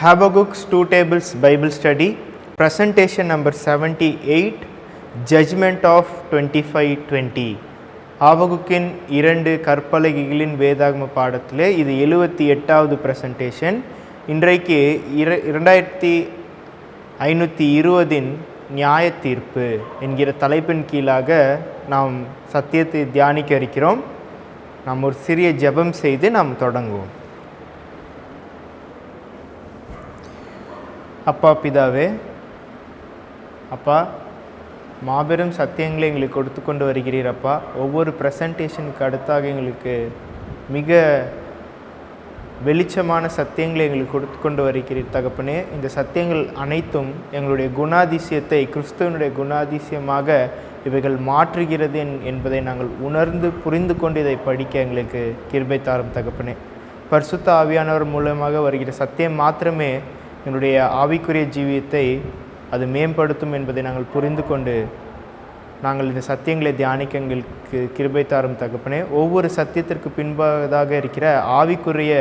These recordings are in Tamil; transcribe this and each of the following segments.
Habakkuk's Two Tables Bible Study, Presentation number 78, Judgment of 2520. ஆபகுக்கின் 2 கற்பலகைகளின் வேதாகம பாடத்திலே இது 78வது பிரசன்டேஷன். இன்றைக்கு 2520 நியாய தீர்ப்பு என்கிற தலைப்பின் கீழாக நாம் சத்தியத்தை தியானிக்க இருக்கிறோம். நாம் ஒரு சிறிய ஜெபம் செய்து நாம் தொடங்குவோம். அப்பா பிதாவே, அப்பா மாபெரும் சத்தியங்களை எங்களுக்கு கொடுத்து கொண்டு வருகிறீர். அப்பா ஒவ்வொரு ப்ரெசன்டேஷனுக்கு அடுத்தாக எங்களுக்கு மிக வெளிச்சமான சத்தியங்களை எங்களுக்கு கொடுத்து கொண்டு வருகிறீர் தகப்பனே. இந்த சத்தியங்கள் அனைத்தும் எங்களுடைய குணாதிசயத்தை கிறிஸ்துவனுடைய குணாதிசயமாக இவைகள் மாற்றுகிறது என்பதை நாங்கள் உணர்ந்து புரிந்து கொண்டு இதை படிக்க எங்களுக்கு கிருபை தாரும் தகப்பனே. பரிசுத்த ஆவியானவர் மூலமாக வருகிற சத்தியம் மாத்திரமே என்னுடைய ஆவிக்குரிய ஜீவியத்தை அது மேம்படுத்தும் என்பதை நாங்கள் புரிந்து கொண்டு நாங்கள் இந்த சத்தியங்களை தியானிக்க எங்களுக்கு கிருபை தாரும் தகப்பனே. ஒவ்வொரு சத்தியத்திற்கு பின்பதாக இருக்கிற ஆவிக்குரிய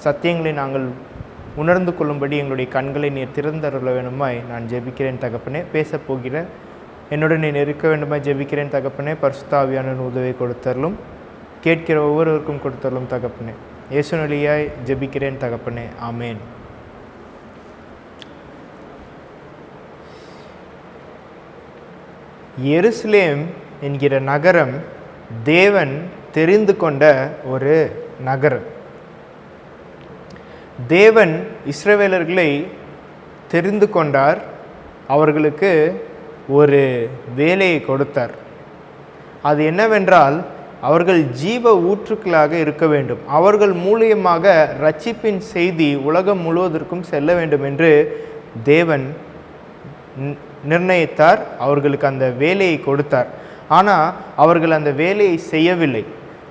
சத்தியங்களை நாங்கள் உணர்ந்து கொள்ளும்படி எங்களுடைய கண்களை நீர் திறந்தருள வேண்டுமாய் நான் ஜெபிக்கிறேன் தகப்பனே. பேசப்போகிற என்னுடன் நீர் இருக்க வேண்டுமாய் ஜெபிக்கிறேன் தகப்பனே. பரிசுத்த ஆவியானவர் உதவி கொடுத்தரலும், கேட்கிற ஒவ்வொருவருக்கும் கொடுத்தரலும் தகப்பனே. இயேசுவினாய் ஜெபிக்கிறேன் தகப்பனே, ஆமேன். எருசலேம் என்கிற நகரம் தேவன் தெரிந்து கொண்ட ஒரு நகரம். தேவன் இஸ்ரவேலர்களை தெரிந்து கொண்டார், அவர்களுக்கு ஒரு வேலையை கொடுத்தார். அது என்னவென்றால் அவர்கள் ஜீவ ஊற்றுக்களாக இருக்க வேண்டும், அவர்கள் மூலியமாக இரட்சிப்பின் செய்தி உலகம் முழுவதற்கும் செல்ல வேண்டும் என்று தேவன் நிர்ணயித்தார். அவர்களுக்கு அந்த வேலையை கொடுத்தார். ஆனால் அவர்கள் அந்த வேலையை செய்யவில்லை.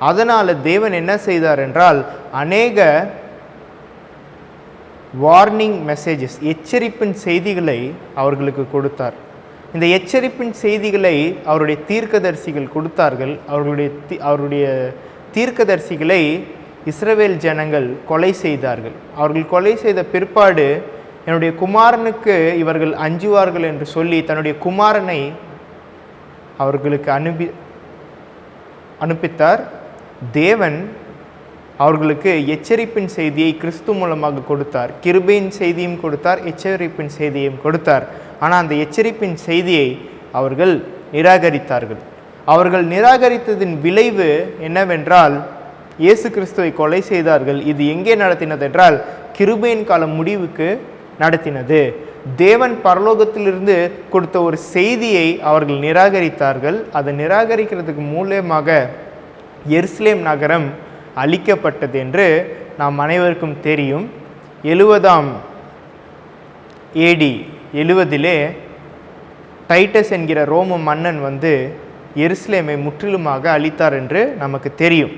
அதனால் தேவன் என்ன செய்தார் என்றால் அநேக வார்னிங் மெசேஜஸ், எச்சரிப்பின் செய்திகளை அவர்களுக்கு கொடுத்தார். இந்த எச்சரிப்பின் செய்திகளை அவருடைய தீர்க்கதரிசிகள் கொடுத்தார்கள். அவருடைய தீர்க்கதரிசிகளை இஸ்ரவேல் ஜனங்கள் கொலை செய்தார்கள். அவர்கள் கொலை செய்த பிற்பாடு என்னுடைய குமாரனுக்கு இவர்கள் அஞ்சுவார்கள் என்று சொல்லி தன்னுடைய குமாரனை அவர்களுக்கு அனுப்பித்தார். தேவன் அவர்களுக்கு எச்சரிப்பின் செய்தியை கிறிஸ்து மூலமாக கொடுத்தார். கிருபையின் செய்தியும் கொடுத்தார், எச்சரிப்பின் செய்தியையும் கொடுத்தார். ஆனால் அந்த எச்சரிப்பின் செய்தியை அவர்கள் நிராகரித்தார்கள். அவர்கள் நிராகரித்ததின் விளைவு என்னவென்றால் இயேசு கிறிஸ்துவை கொலை செய்தார்கள். இது எங்கே நடத்தினது என்றால் கிருபையின் காலம் முடிவுக்கு நடத்தினது. தேவன் பரலோகத்திலிருந்து கொடுத்த ஒரு செய்தியை அவர்கள் நிராகரித்தார்கள். அதை நிராகரிக்கிறதுக்கு மூலமாக எருசலேம் நகரம் அழிக்கப்பட்டது என்று நாம் அனைவருக்கும் தெரியும். 70 AD 70 டைட்டஸ் என்கிற ரோம மன்னன் எருசலேமை முற்றிலுமாக அழித்தார் என்று நமக்கு தெரியும்.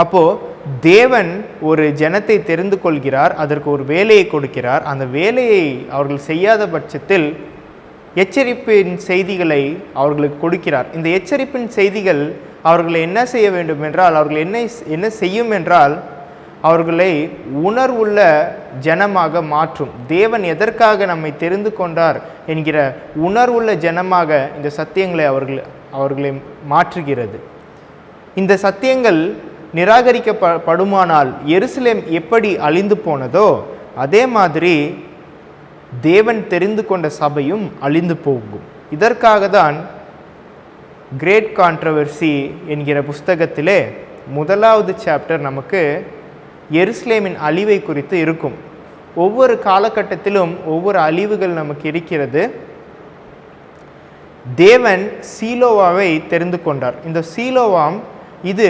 அப்போது தேவன் ஒரு ஜனத்தை தெரிந்து கொள்கிறார், அதற்கு ஒரு வேலையை கொடுக்கிறார். அந்த வேலையை அவர்கள் செய்யாத பட்சத்தில் எச்சரிப்பின் செய்திகளை அவர்களுக்கு கொடுக்கிறார். இந்த எச்சரிப்பின் செய்திகள் அவர்களை என்ன செய்ய வேண்டும் என்றால், அவர்கள் என்ன செய்யும் என்றால் அவர்களை உணர்வுள்ள ஜனமாக மாற்றும். தேவன் எதற்காக நம்மை தெரிந்து கொண்டார் என்கிற உணர்வுள்ள ஜனமாக இந்த சத்தியங்களை அவர்களை மாற்றுகிறது. இந்த சத்தியங்கள் நிராகரிக்கப்படுமானால் எருசலேம் எப்படி அழிந்து போனதோ அதே மாதிரி தேவன் தெரிந்து கொண்ட சபையும் அழிந்து போகும். இதற்காக தான் கிரேட் கான்ட்ரவர்சி என்கிற புஸ்தகத்திலே 1வது சாப்டர் நமக்கு எருசலேமின் அழிவை குறித்து இருக்கும். ஒவ்வொரு காலகட்டத்திலும் ஒவ்வொரு அழிவுகள் நமக்கு இருக்கிறது. தேவன் சீலோவாவை தெரிந்து கொண்டார். இந்த சீலோவாம் இது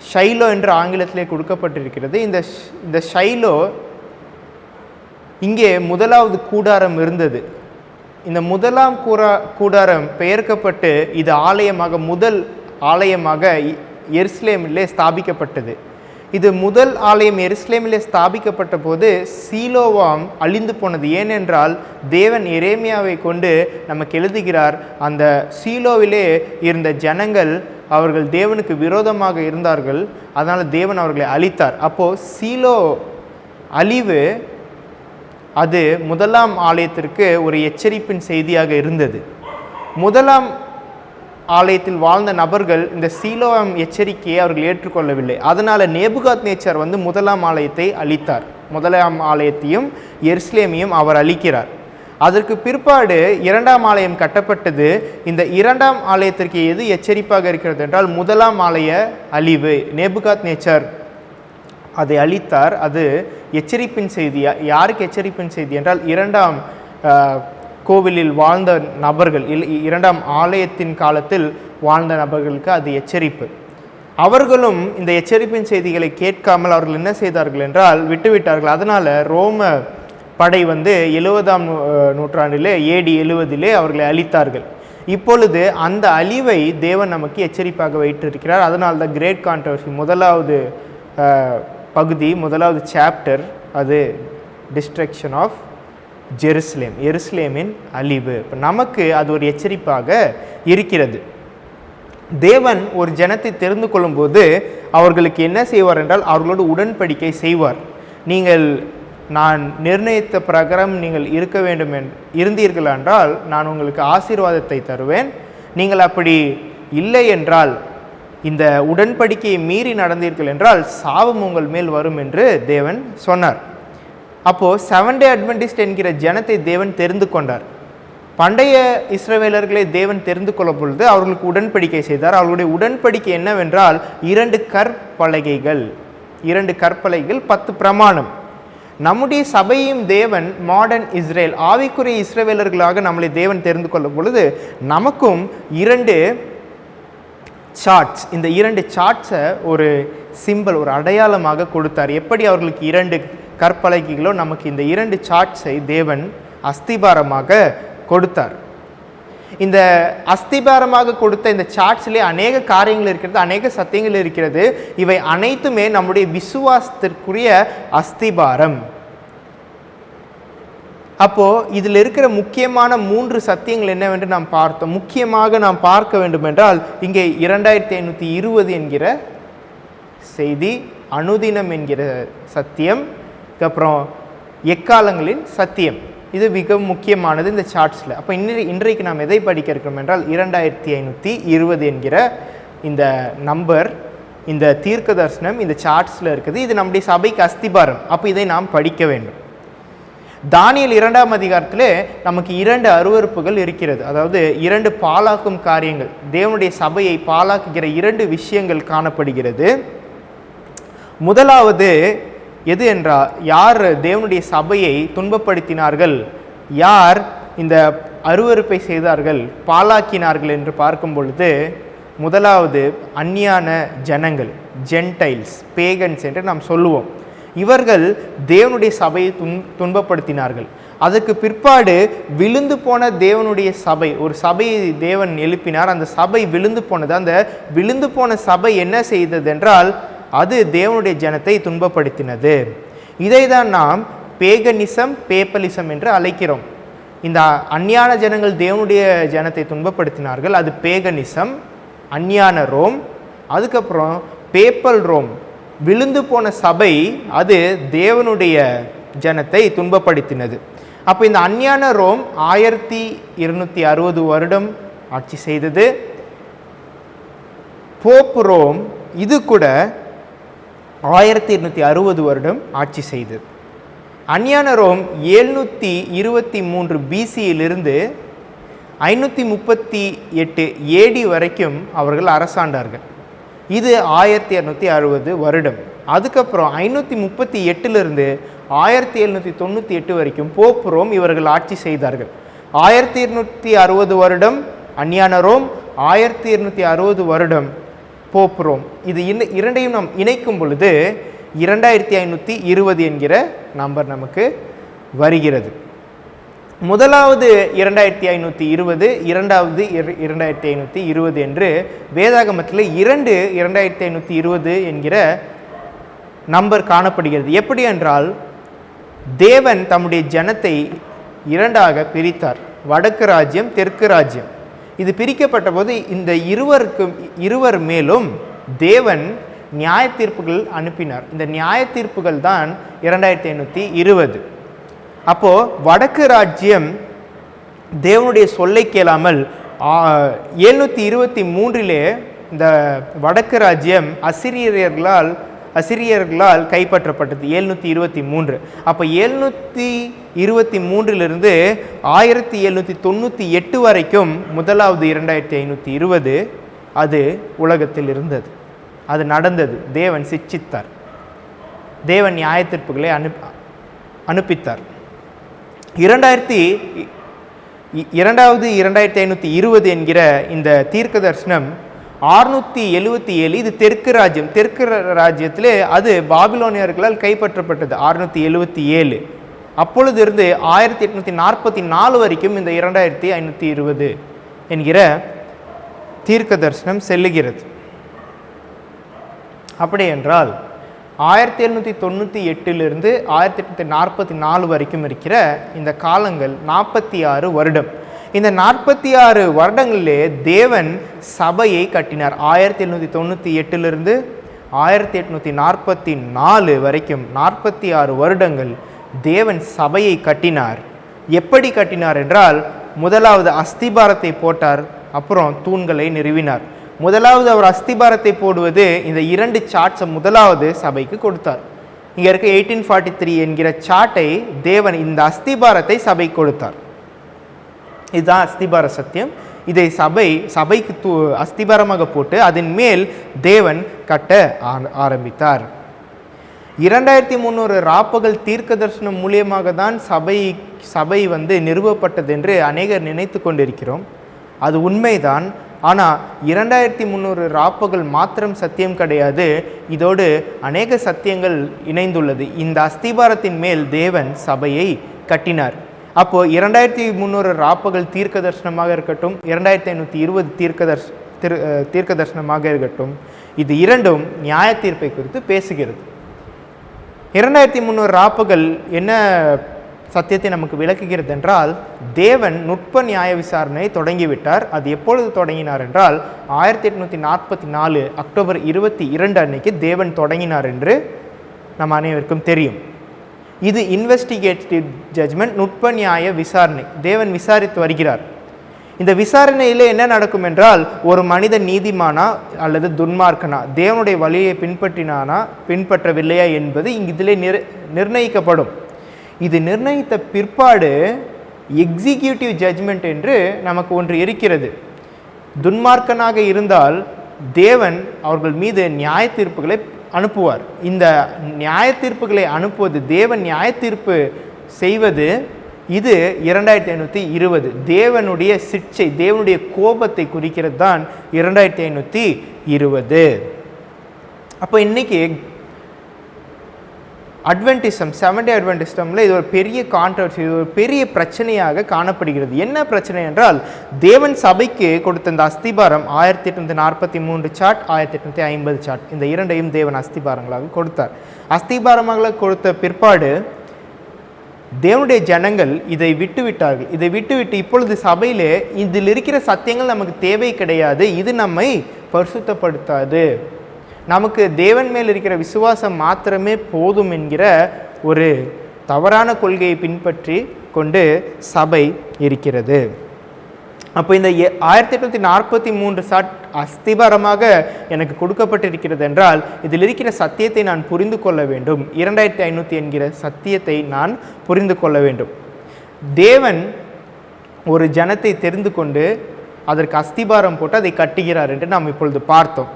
ஷைலோ என்று ஆங்கிலத்திலே கொடுக்கப்பட்டிருக்கிறது. இந்த ஷைலோ இங்கே 1வது கூடாரம் இருந்தது. இந்த 1ஆம் கூடாரம் பெயர்க்கப்பட்டு இது முதல் ஆலயமாக எருசலேமிலே ஸ்தாபிக்கப்பட்டது. இது முதல் ஆலயம் எருசலேமிலே ஸ்தாபிக்கப்பட்ட போது சீலோவாம் அழிந்து போனது. ஏனென்றால் தேவன் எரேமியாவை கொண்டு நமக்கு எழுதுகிறார், அந்த சீலோவிலே இருந்த ஜனங்கள் அவர்கள் தேவனுக்கு விரோதமாக இருந்தார்கள், அதனால் தேவன் அவர்களை அழித்தார். அப்போது சீலோ அழிவு அது முதலாம் ஆலயத்திற்கு ஒரு எச்சரிப்பின் செய்தியாக இருந்தது. முதலாம் ஆலயத்தில் வாழ்ந்த நபர்கள் இந்த சீலோவாம் எச்சரிக்கையை அவர்கள் ஏற்றுக்கொள்ளவில்லை. அதனால் நேபுகாத்நேச்சார் முதலாம் ஆலயத்தை அழித்தார். முதலாம் ஆலயத்தையும் எருசலேமையும் அவர் அழிக்கிறார். அதற்கு பிற்பாடு இரண்டாம் ஆலயம் கட்டப்பட்டது. இந்த இரண்டாம் ஆலயத்திற்கு எது எச்சரிப்பாக இருக்கிறது என்றால் முதலாம் ஆலய அழிவு. நேபுகாத்நேச்சார் அதை அழித்தார். அது எச்சரிப்பின் செய்தி. யாருக்கு எச்சரிப்பின் செய்தி என்றால் இரண்டாம் கோவிலில் வாழ்ந்த நபர்கள், இரண்டாம் ஆலயத்தின் காலத்தில் வாழ்ந்த நபர்களுக்கு அது எச்சரிப்பு. அவர்களும் இந்த எச்சரிப்பின் செய்திகளை கேட்காமல் அவர்கள் என்ன செய்தார்கள் என்றால் விட்டுவிட்டார்கள். அதனால் ரோம படை 70ஆம் நூற்றாண்டிலே AD 70 அவர்களை அழித்தார்கள். இப்பொழுது அந்த அழிவை தேவன் நமக்கு எச்சரிப்பாக வைத்திருக்கிறார். அதனால் தான் கிரேட் கான்ட்ரவர்சி முதலாவது பகுதி, முதலாவது சாப்டர், அது டிஸ்ட்ரக்ஷன் ஆஃப் ஜெருசலேம், எருசலேமின் அழிவு. இப்போ நமக்கு அது ஒரு எச்சரிப்பாக இருக்கிறது. தேவன் ஒரு ஜனத்தை தெரிந்து கொள்ளும்போது அவர்களுக்கு என்ன செய்வார் என்றால் அவர்களோடு உடன்படிக்கை செய்வார். நீங்கள் நான் நிர்ணயித்த பிரகாரம் நீங்கள் இருக்க வேண்டும் இருந்தீர்கள் என்றால் நான் உங்களுக்கு ஆசீர்வாதத்தை தருவேன். நீங்கள் அப்படி இல்லை என்றால், இந்த உடன்படிக்கையை மீறி நடந்தீர்கள் என்றால் சாபம் உங்கள் மேல் வரும் என்று தேவன் சொன்னார். அப்போது 7 டே அட்வென்டிஸ்ட் என்கிற ஜனத்தை தேவன் தெரிந்து கொண்டார். பண்டைய இஸ்ரவேலர்களை தேவன் தெரிந்து கொள்ள பொழுது அவர்களுக்கு உடன்படிக்கை செய்தார். அவர்களுடைய உடன்படிக்கை என்னவென்றால் 2 கற்பலகைகள், 10 பிரமாணம். நம்முடைய சபையும் தேவன் மாடர்ன் இஸ்ரேல், ஆவிக்குரிய இஸ்ரவேலர்களாக நம்மளை தேவன் தெரிந்து கொள்ளும் பொழுது நமக்கும் 2 சார்ட்ஸ், இந்த 2 சார்ட்ஸை ஒரு சிம்பிள், ஒரு அடையாளமாக கொடுத்தார். எப்படி அவர்களுக்கு 2 கற்பலகைகளோ நமக்கு இந்த 2 சார்ட்ஸை தேவன் அஸ்திபாரமாக கொடுத்தார். இந்த அஸ்திபாரமாக கொடுத்த இந்த சார்ட்ஸ்லேயே அநேக காரியங்கள் இருக்கிறது, அநேக சத்தியங்கள் இருக்கிறது. இவை அனைத்துமே நம்முடைய விசுவாசத்திற்குரிய அஸ்திபாரம். அப்போது இதில் இருக்கிற முக்கியமான 3 சத்தியங்கள் என்னவென்று நாம் பார்த்தோம். முக்கியமாக நாம் பார்க்க வேண்டும் என்றால் இங்கே 2520 என்கிற செய்தி, அனுதினம் என்கிற சத்தியம், அப்புறம் எக்காலங்களின் சத்தியம். இது மிக முக்கியமானது இந்த சார்ட்ஸில். அப்போ இன்றைக்கு நாம் எதை படிக்க இருக்கிறோம் என்றால் 2520 என்கிற இந்த நம்பர், இந்த தீர்க்க தரிசனம் இந்த சார்ட்ஸில் இருக்குது. இது நம்முடைய சபைக்கு அஸ்திபாரம். அப்போ இதை நாம் படிக்க வேண்டும். தானியேல் 2ஆம் அதிகாரத்தில் நமக்கு 2 அருவருப்புகள் இருக்கிறது. அதாவது 2 பாலாக்கும் காரியங்கள், தேவனுடைய சபையை பாலாக்குகிற 2 விஷயங்கள் காணப்படுகிறது. முதலாவது எது என்றால், யார் தேவனுடைய சபையை துன்பப்படுத்தினார்கள், யார் இந்த அருவருப்பை செய்தார்கள், பாலாக்கினார்கள் என்று பார்க்கும் பொழுது முதலாவது அந்நியான ஜனங்கள், ஜென்டைல்ஸ், பேகன்ஸ் என்று நாம் சொல்லுவோம். இவர்கள் தேவனுடைய சபையை துன்பப்படுத்தினார்கள். அதுக்கு பிற்பாடு விழுந்து போன தேவனுடைய சபை, ஒரு சபையை தேவன் எழுப்பினார். அந்த சபை விழுந்து போனது. அந்த விழுந்து போன சபை என்ன செய்தது என்றால் அது தேவனுடைய ஜனத்தை துன்பப்படுத்தினது. இதை தான் நாம் பேகனிசம், பேப்பலிசம் என்று அழைக்கிறோம். இந்த அந்நியான ஜனங்கள் தேவனுடைய ஜனத்தை துன்பப்படுத்தினார்கள், அது பேகனிசம், அந்நியான ரோம். அதுக்கப்புறம் பேப்பல் ரோம், விழுந்து போன சபை, அது தேவனுடைய ஜனத்தை துன்பப்படுத்தினது. அப்போ இந்த அந்நியான ரோம் 1260 வருடம் ஆட்சி செய்தது. போப்பு ரோம் இது கூட 1260 வருடம் ஆட்சி செய்தது. அந்நியான ரோம் 723 BC-யிலிருந்து 538 AD வரைக்கும் அவர்கள் அரசாண்டார்கள். இது 1260 வருடம். அதுக்கப்புறம் 538 1798 வரைக்கும் போப் ரோம் இவர்கள் ஆட்சி செய்தார்கள். 1260 வருடம் அந்நியான ரோம், 1260 வருடம் போப் ரோம். இது இரண்டையும் நாம் இணைக்கும் பொழுது 2520 என்கிற நம்பர் நமக்கு வருகிறது. முதலாவது 2520, இரண்டாவது 2520 என்று வேதாகமத்தில் 2520 என்கிற நம்பர் காணப்படுகிறது. எப்படி என்றால், தேவன் தம்முடைய ஜனத்தை 2ஆக பிரித்தார், வடக்கு ராஜ்யம், தெற்கு ராஜ்யம். இது பிரிக்கப்பட்ட போது இந்த இருவர் மேலும் தேவன் நியாய தீர்ப்புகள் அனுப்பினார். இந்த நியாய தீர்ப்புகள் தான் 2520. அப்போது வடக்கு ராஜ்யம் தேவனுடைய சொல்லை கேளாமல் 723 இந்த வடக்கு ராஜ்யம் அசிரியர்களால் கைப்பற்றப்பட்டது. 723. அப்போ 723 1798 வரைக்கும் முதலாவது 2520 அது உலகத்தில் இருந்தது. அது நடந்தது. தேவன் சிட்சித்தார். தேவன் நியாய தீர்ப்புகளை அனுப்பித்தார். 2520 என்கிற இந்த தீர்க்க தரிசனம் 677. இது தெற்கு ராஜ்யம். தெற்கு ராஜ்யத்திலே அது பாபிலோனியர்களால் கைப்பற்றப்பட்டது 677. அப்பொழுது இருந்து 1844 வரைக்கும் இந்த 2520 என்கிற தீர்க்க தரிசனம் செல்லுகிறது. அப்படி என்றால் 1798 1844 வரைக்கும் இருக்கிற இந்த காலங்கள் 46 வருடம். இந்த 46 வருடங்களிலே தேவன் சபையை கட்டினார். 1798 1844 வரைக்கும் 46 வருடங்கள் தேவன் சபையை கட்டினார். எப்படி கட்டினார் என்றால், முதலாவது அஸ்திபாரத்தை போட்டார், அப்புறம் தூண்களை நிறுவினார். முதலாவது அவர் அஸ்திபாரத்தை போடுவது இந்த 2 சார்ட்ஸை முதலாவது சபைக்கு கொடுத்தார். இங்கே இருக்க 1843 என்கிற சார்ட்டை தேவன் இந்த அஸ்திபாரத்தை சபைக்கு கொடுத்தார். இதுதான் அஸ்திபார சத்தியம். இதை சபைக்கு அஸ்திபாரமாக போட்டு அதன் மேல் தேவன் கட்ட ஆரம்பித்தார். 2300 ராப்பகல் தீர்க்க தரிசனம் மூலியமாக தான் சபை நிறுவப்பட்டது என்று அநேகர் நினைத்து கொண்டிருக்கிறோம். அது உண்மைதான். ஆனால் 2300 ராப்பகல் மாத்திரம் சத்தியம் கிடையாது. இதோடு அநேக சத்தியங்கள் இணைந்துள்ளது. இந்த அஸ்திபாரத்தின் மேல் தேவன் சபையை கட்டினார். அப்போது 2300 ராப்பகல் தீர்க்க தரிசனமாக இருக்கட்டும், 2520 தீர்க்க தரிசனமாக இருக்கட்டும், இது இரண்டும் நியாய தீர்ப்பை குறித்து பேசுகிறது. 2300 ராப்பகல் என்ன சத்தியத்தை நமக்கு விளக்குகிறது என்றால், தேவன் நுட்ப நியாய விசாரணை தொடங்கிவிட்டார். அது எப்பொழுது தொடங்கினார் என்றால் 1844 அக்டோபர் 22 அன்னைக்கு தேவன் தொடங்கினார் என்று நம் அனைவருக்கும் தெரியும். இது இன்வெஸ்டிகேட்டிவ் ஜட்ஜ்மெண்ட், நுட்ப நியாய விசாரணை. தேவன் விசாரித்து வருகிறார். இந்த விசாரணையில் என்ன நடக்கும் என்றால், ஒரு மனிதன் நீதிமானா அல்லது துன்மார்க்கனா, தேவனுடைய வழியை பின்பற்றவில்லையா என்பது இதிலே நிர்ணயிக்கப்படும். இது நிர்ணயித்த பிற்பாடு எக்ஸிக்யூட்டிவ் ஜட்ஜ்மெண்ட் என்று நமக்கு ஒன்று இருக்கிறது. துன்மார்க்கனாக இருந்தால் தேவன் அவர்கள் மீது நியாய தீர்ப்புகளை அனுப்புவார். இந்த நியாய தீர்ப்புகளை அனுப்புவது, தேவன் நியாய தீர்ப்பு செய்வது, இது 2520 தேவனுடைய சிட்சை, தேவனுடைய கோபத்தை குறிக்கிறது தான் 2520. அப்போ இன்னைக்கு அட்வென்டிசம், செவன்டே அட்வென்டிசமில் இது ஒரு பெரிய கான்ட்ரவர்சி, இது ஒரு பெரிய பிரச்சனையாக காணப்படுகிறது. என்ன பிரச்சனை என்றால், தேவன் சபைக்கு கொடுத்த இந்த அஸ்திபாரம் 1843 சார்ட், 1850 சார்ட், இந்த இரண்டையும் தேவன் அஸ்திபாரங்களாக கொடுத்தார். அஸ்திபாரமாக கொடுத்த பிற்பாடு தேவனுடைய ஜனங்கள் இதை விட்டுவிட்டார்கள். இதை விட்டுவிட்டு இப்பொழுது சபையிலே இதில் இருக்கிற சத்தியங்கள் நமக்கு தேவை கிடையாது, இது நம்மை பரிசுத்தப்படுத்தாது, நமக்கு தேவன் மேல் இருக்கிற விசுவாசம் மாத்திரமே போதும் என்கிற ஒரு தவறான கொள்கையை பின்பற்றி கொண்டு சபை இருக்கிறது. அப்போ இந்த 1843 சாட் அஸ்திபாரமாக எனக்கு கொடுக்கப்பட்டிருக்கிறது என்றால், இதில் இருக்கிற சத்தியத்தை நான் புரிந்து கொள்ள வேண்டும். 2500 என்கிற சத்தியத்தை நான் புரிந்து கொள்ள வேண்டும். தேவன் ஒரு ஜனத்தை தெரிந்து கொண்டு அதற்கு அஸ்திபாரம் போட்டு அதை கட்டுகிறார் என்று நாம் இப்பொழுது பார்த்தோம்.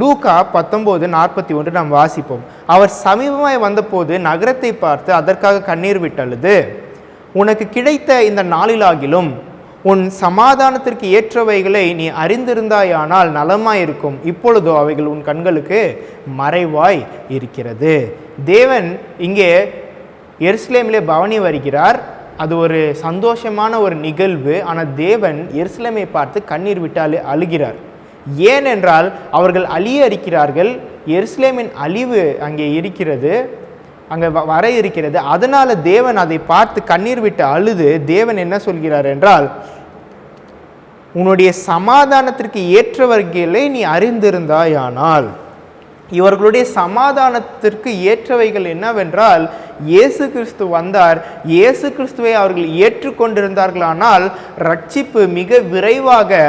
லூக்கா 19:41 நாம் வாசிப்போம். அவர் சமீபமாய் வந்தபோது நகரத்தை பார்த்து அதற்காக கண்ணீர் விட்டழுது, உனக்கு கிடைத்த இந்த நாளிலாகிலும் உன் சமாதானத்திற்கு ஏற்றவைகளை நீ அறிந்திருந்தாயானால் நலமாயிருக்கும், இப்பொழுதோ அவைகள் உன் கண்களுக்கு மறைவாய் இருக்கிறது. தேவன் இங்கே எருசலேமிலே பவனி வருகிறார். அது ஒரு சந்தோஷமான ஒரு நிகழ்வு. ஆனால் தேவன் எருசலேமை பார்த்து கண்ணீர் விட்டு அழுகிறார். ஏனென்றால் அவர்கள் அழிய இருக்கிறார்கள். எருசலேமின் அழிவு அங்கே இருக்கிறது, அங்கே வர இருக்கிறது. அதனால் தேவன் அதை பார்த்து கண்ணீர் விட்டு அழுது தேவன் என்ன சொல்கிறார் என்றால், உன்னுடைய சமாதானத்திற்கு ஏற்றவர்களை நீ அறிந்திருந்தாயானால், இவர்களுடைய சமாதானத்திற்கு ஏற்றவைகள் என்னவென்றால், இயேசு கிறிஸ்து வந்தார், இயேசு கிறிஸ்துவை அவர்கள் ஏற்றுக்கொண்டிருந்தார்களானால் ரட்சிப்பு மிக விரைவாக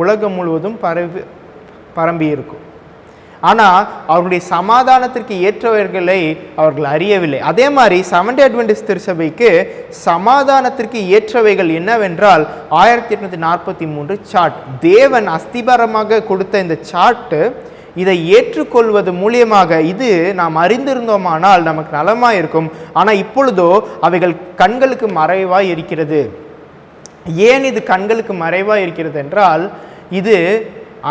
உலகம் முழுவதும் பரம்பி இருக்கும். ஆனால் அவர்களுடைய சமாதானத்திற்கு ஏற்றவர்களை அவர்கள் அறியவில்லை. அதே மாதிரி செவன்த் டே அட்வென்டிஸ்ட் திருச்சபைக்கு சமாதானத்திற்கு ஏற்றவைகள் என்னவென்றால் 1843 சார்ட். தேவன் அஸ்திபாரமாக கொடுத்த இந்த சார்ட்டு, இதை ஏற்றுக்கொள்வது மூலியமாக இது நாம் அறிந்திருந்தோமானால் நமக்கு நலமாக இருக்கும். ஆனால் இப்பொழுதோ அவைகள் கண்களுக்கு மறைவாய் இருக்கிறது. ஏன் இது கண்களுக்கு மறைவாய் இருக்கிறது என்றால், இது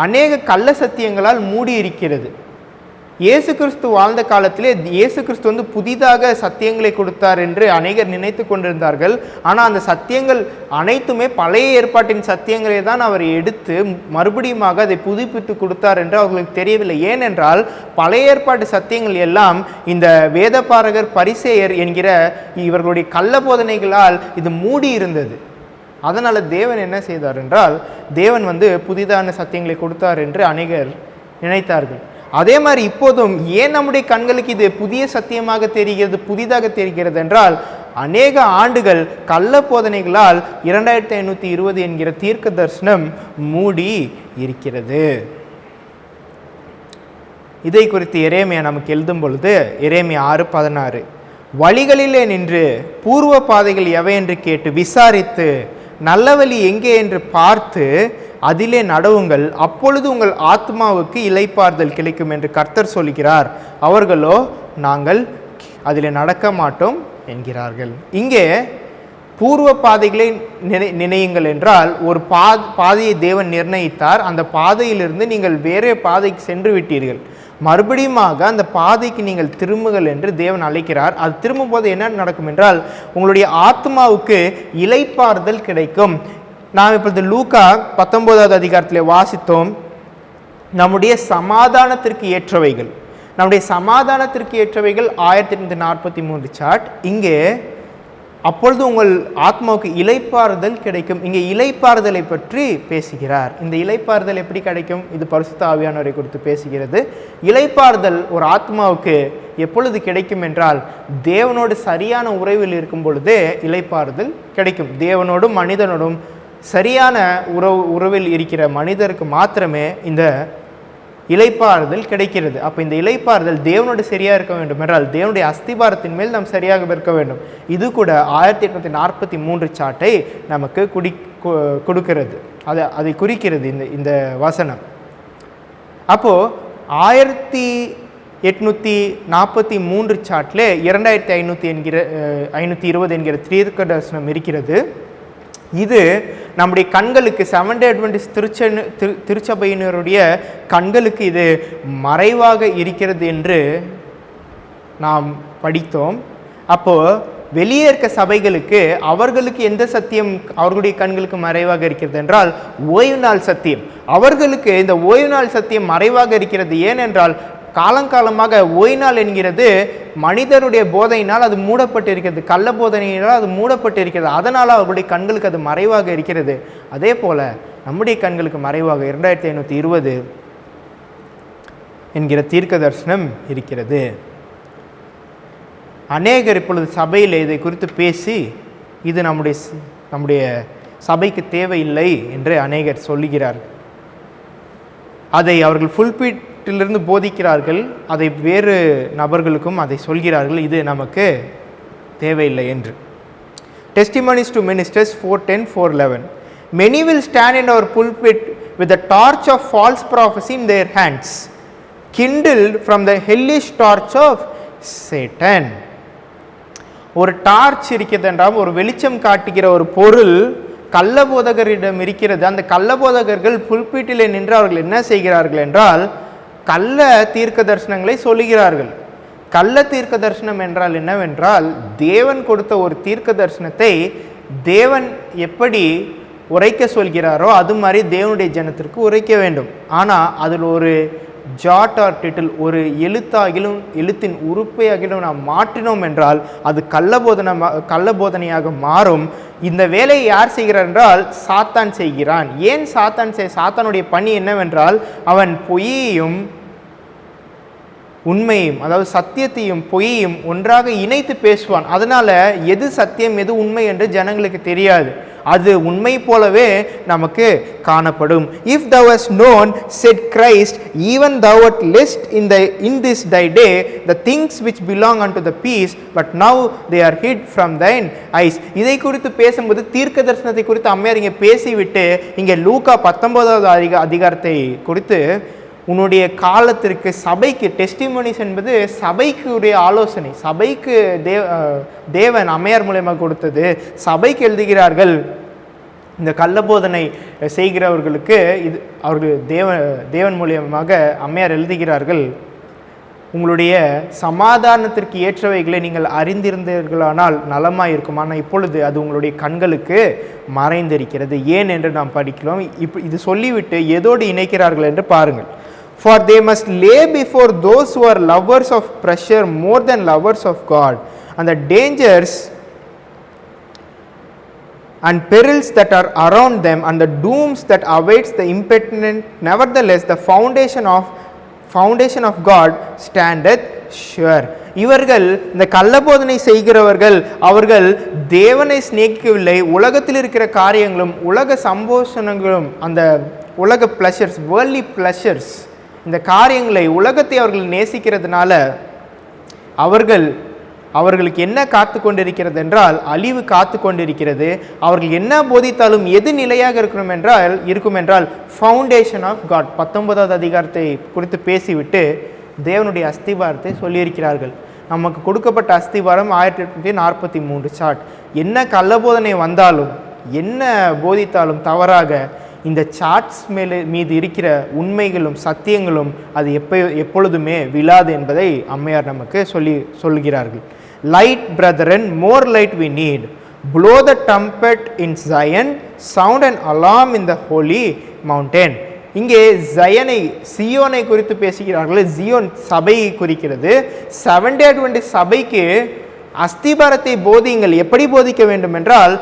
அநேக கள்ள சத்தியங்களால் மூடி இருக்கிறது. இயேசு கிறிஸ்து வாழ்ந்த காலத்திலே இயேசு கிறிஸ்து புதிதாக சத்தியங்களை கொடுத்தார் என்று அநேகர் நினைத்து கொண்டிருந்தார்கள். ஆனால் அந்த சத்தியங்கள் அனைத்துமே பழைய ஏற்பாட்டின் சத்தியங்களை தான் அவர் எடுத்து மறுபடியுமாக அதை புதுப்பித்து கொடுத்தார் என்று அவர்களுக்கு தெரியவில்லை. ஏனென்றால் பழைய ஏற்பாட்டு சத்தியங்கள் எல்லாம் இந்த வேதபாரகர் பரிசேயர் என்கிற இவர்களுடைய கள்ள போதனைகளால் இது மூடி இருந்தது. அதனால் தேவன் என்ன செய்தார் என்றால், தேவன் புதிதான சத்தியங்களை கொடுத்தார் என்று அநேகர் நினைத்தார்கள். அதே மாதிரி இப்போதும் ஏன் நம்முடைய கண்களுக்கு இது புதிய சத்தியமாக தெரிகிறது, புதிதாக தெரிகிறது என்றால், அநேக ஆண்டுகள் கள்ள போதனைகளால் 2520 என்கிற தீர்க்க தரிசனம் மூடி இருக்கிறது. இதை குறித்து எரேமியா நமக்கு எழுதும் பொழுது எரேமியா 6:16, வழிகளிலே நின்று பூர்வ பாதைகள் எவை என்று கேட்டு விசாரித்து நல்ல வழி எங்கே என்று பார்த்து அதிலே நடவுங்கள், அப்பொழுது உங்கள் ஆத்மாவுக்கு இளைப்பாறுதல் கிடைக்கும் என்று கர்த்தர் சொல்கிறார். அவர்களோ நாங்கள் அதில் நடக்க மாட்டோம் என்கிறார்கள். இங்கே பூர்வ பாதைகளை நினையுங்கள் என்றால், ஒரு பாதையை தேவன் நிர்ணயித்தார். அந்த பாதையிலிருந்து நீங்கள் வேறே பாதைக்கு சென்று விட்டீர்கள். மறுபடியுமாக அந்த பாதைக்கு நீங்கள் திரும்புங்கள் என்று தேவன் அழைக்கிறார். அது திரும்பும் போது என்ன நடக்கும் என்றால், உங்களுடைய ஆத்மாவுக்கு இளைப்பாறுதல் கிடைக்கும். நாம் இப்பொழுது லூக்கா 19வது அதிகாரத்தில் வாசித்தோம், நம்முடைய சமாதானத்திற்கு ஏற்றவைகள். நம்முடைய சமாதானத்திற்கு ஏற்றவைகள் 1843 சார்ட். இங்கே அப்பொழுது உங்கள் ஆத்மாவுக்கு இளைப்பாறுதல் கிடைக்கும். இங்கே இளைப்பாறுதலை பற்றி பேசுகிறார். இந்த இளைப்பாறுதல் எப்படி கிடைக்கும்? இது பரிசுத்த ஆவியானவரை குறித்து பேசுகிறது. இளைப்பாறுதல் ஒரு ஆத்மாவுக்கு எப்பொழுது கிடைக்கும் என்றால், தேவனோடு சரியான உறவில் இருக்கும் பொழுதே இளைப்பாறுதல் கிடைக்கும். தேவனோடும் மனிதனோடும் சரியான உறவில் இருக்கிற மனிதருக்கு மாத்திரமே இந்த இளைப்பாறுதல் கிடைக்கிறது. அப்போ இந்த இளைப்பாறுதல் தேவனோடு சரியாக இருக்க வேண்டும் என்றால், தேவனுடைய அஸ்திபாரத்தின் மேல் நாம் சரியாக இருக்க வேண்டும். இது கூட 1843 சார்ட்டை நமக்கு கொடுக்கிறது. அதை குறிக்கிறது இந்த வசனம். அப்போது 1843 சார்ட்டில் 2520 என்கிற தீர்க்க தரிசனம் இருக்கிறது. இது நம்முடைய கண்களுக்கு செவன்த் டே அட்வென்டிஸ்ட் திருச்சபையினருடைய கண்களுக்கு இது மறைவாக இருக்கிறது என்று நாம் படித்தோம். அப்போது வெளியே இருக்க சபைகளுக்கு அவர்களுக்கு எந்த சத்தியம் அவர்களுடைய கண்களுக்கு மறைவாக இருக்கிறது என்றால், ஓய்வு நாள் சத்தியம். அவர்களுக்கு இந்த ஓய்வு நாள் சத்தியம் மறைவாக இருக்கிறது. ஏனென்றால் காலங்காலமாக ஓய்வு நாள் என்கிறது மனிதனுடைய போதையினால் அது மூடப்பட்டு இருக்கிறது, கள்ள போதனையினால் அது மூடப்பட்டு இருக்கிறது. அதனால் அவர்களுடைய கண்களுக்கு அது மறைவாக இருக்கிறது. அதே போல் நம்முடைய கண்களுக்கு மறைவாக 2520 என்கிற தீர்க்க தரிசனம் இருக்கிறது. அநேகர் இப்பொழுது சபையில் இதை குறித்து பேசி, இது நம்முடைய சபைக்கு தேவையில்லை என்று அநேகர் சொல்லுகிறார்கள். அதை அவர்கள் ஃபுல்பிட்டிலிருந்து போதிக்கிறார்கள். அதை வேறு நபர்களுக்கும் அதை சொல்கிறார்கள், இது நமக்கு தேவையில்லை என்று. Testimonies to Ministers 4:10-4:11. Many will stand in our pulpit with the torch of false prophecy in their hands, kindled from the hellish torch of Satan. ஒரு டார்ச் இருக்கிறது என்றால், ஒரு வெளிச்சம் காட்டுகிற ஒரு பொருள் கள்ளபோதகரிடம் இருக்கிறது. அந்த கள்ளபோதகர்கள் புல்பீட்டிலே நின்று அவர்கள் என்ன செய்கிறார்கள் என்றால், கள்ள தீர்க்க தரிசனங்களை சொல்லுகிறார்கள். கள்ள தீர்க்க தரிசனம் என்றால் என்னவென்றால், தேவன் கொடுத்த ஒரு தீர்க்க தரிசனத்தை தேவன் எப்படி உரைக்க சொல்கிறாரோ அது மாதிரி தேவனுடைய ஜனத்திற்கு உரைக்க வேண்டும். ஆனால் அதில் ஒரு ஜாட் ஆர் டிட்டில், ஒரு எழுத்தின் உறுப்பையாகிலும் நாம் மாற்றினோம் என்றால் அது கள்ளபோதனையாக மாறும். இந்த வேலையை யார் செய்கிறார் என்றால் சாத்தான் செய்கிறான். ஏன் சாத்தானுடைய பணி என்னவென்றால், அவன் பொய்யையும் உண்மையும், அதாவது சத்தியத்தையும் பொய்யையும் ஒன்றாக இணைத்து பேசுவான். அதனால எது சத்தியம் எது உண்மை என்று ஜனங்களுக்கு தெரியாது. அது உண்மை போலவே நமக்கு காணப்படும். If thou hast known, said Christ, even thou art list in this thy day the things which belong unto the peace, but now they are hid from thine eyes. இதை குறித்து பேசும்போது தீர்க்க தரிசனத்தை குறித்து அம்மையார் இங்கே பேசிவிட்டு இங்கே லூக்கா 19வது அதிகாரத்தை குறித்து உன்னுடைய காலத்திற்கு சபைக்கு டெஸ்டிமோனிஸ் என்பது சபைக்கு உடைய ஆலோசனை, சபைக்கு தேவன் அம்மையார் மூலமாக கொடுத்தது. சபைக்கு எழுதுகிறார்கள். இந்த கள்ளபோதனை செய்கிறவர்களுக்கு இது அவர்கள் தேவன் மூலியமாக அம்மையார் எழுதுகிறார்கள். உங்களுடைய சமாதானத்திற்கு ஏற்றவைகளை நீங்கள் அறிந்திருந்தீர்களானால் நலமாக இருக்கும், ஆனால் இப்பொழுது அது உங்களுடைய கண்களுக்கு மறைந்திருக்கிறது. ஏன் என்று நாம் படிக்கிறோம். இது சொல்லிவிட்டு எதோடு இணைக்கிறார்கள் என்று பாருங்கள். For they must lay before those who are lovers of pleasure more than lovers of God, and the dangers and perils that are around them, and the dooms that awaits the impenitent. Nevertheless, the foundation of God standeth sure. இவர்கள் இந்த கள்ளபோதனை செய்கிறவர்கள் அவர்கள் தேவனை சிநேகிக்கவில்லை. உலகத்தில் இருக்கிற காரியங்களும் உலக சம்போஷணங்களும் அந்த உலக பிளஷர்ஸ், வேர்ல்ட்லி பிளஷர்ஸ், இந்த காரியங்களை உலகத்தை அவர்கள் நேசிக்கிறதுனால அவர்களுக்கு என்ன காத்து கொண்டிருக்கிறது என்றால் அழிவு காத்து கொண்டிருக்கிறது. அவர்கள் என்ன போதித்தாலும் எது நிலையாக இருக்கும் என்றால் ஃபவுண்டேஷன் ஆஃப் காட். 19வது அதிகாரத்தை குறித்து பேசிவிட்டு தேவனுடைய அஸ்திவாரத்தை சொல்லியிருக்கிறார்கள். நமக்கு கொடுக்கப்பட்ட அஸ்திவாரம் 1843 சார்ட். என்ன கள்ளபோதனை வந்தாலும் என்ன போதித்தாலும் தவறாக இந்த சார்ட்ஸ் மீது இருக்கிற உண்மைகளும் சத்தியங்களும் அது எப்பொழுதுமே விழாது என்பதை அம்மையார் நமக்கு சொல்கிறார்கள். Light brethren, more light we need. Blow the trumpet in Zion, sound and alarm in the holy mountain. இங்கே சியோனை குறித்து பேசுகிறார்கள். சியோன் சபையை குறிக்கிறது. 7 Day Adventist சபைக்கு அஸ்திபாரத்தை போதியுங்கள். எப்படி போதிக்க வேண்டும் என்றால்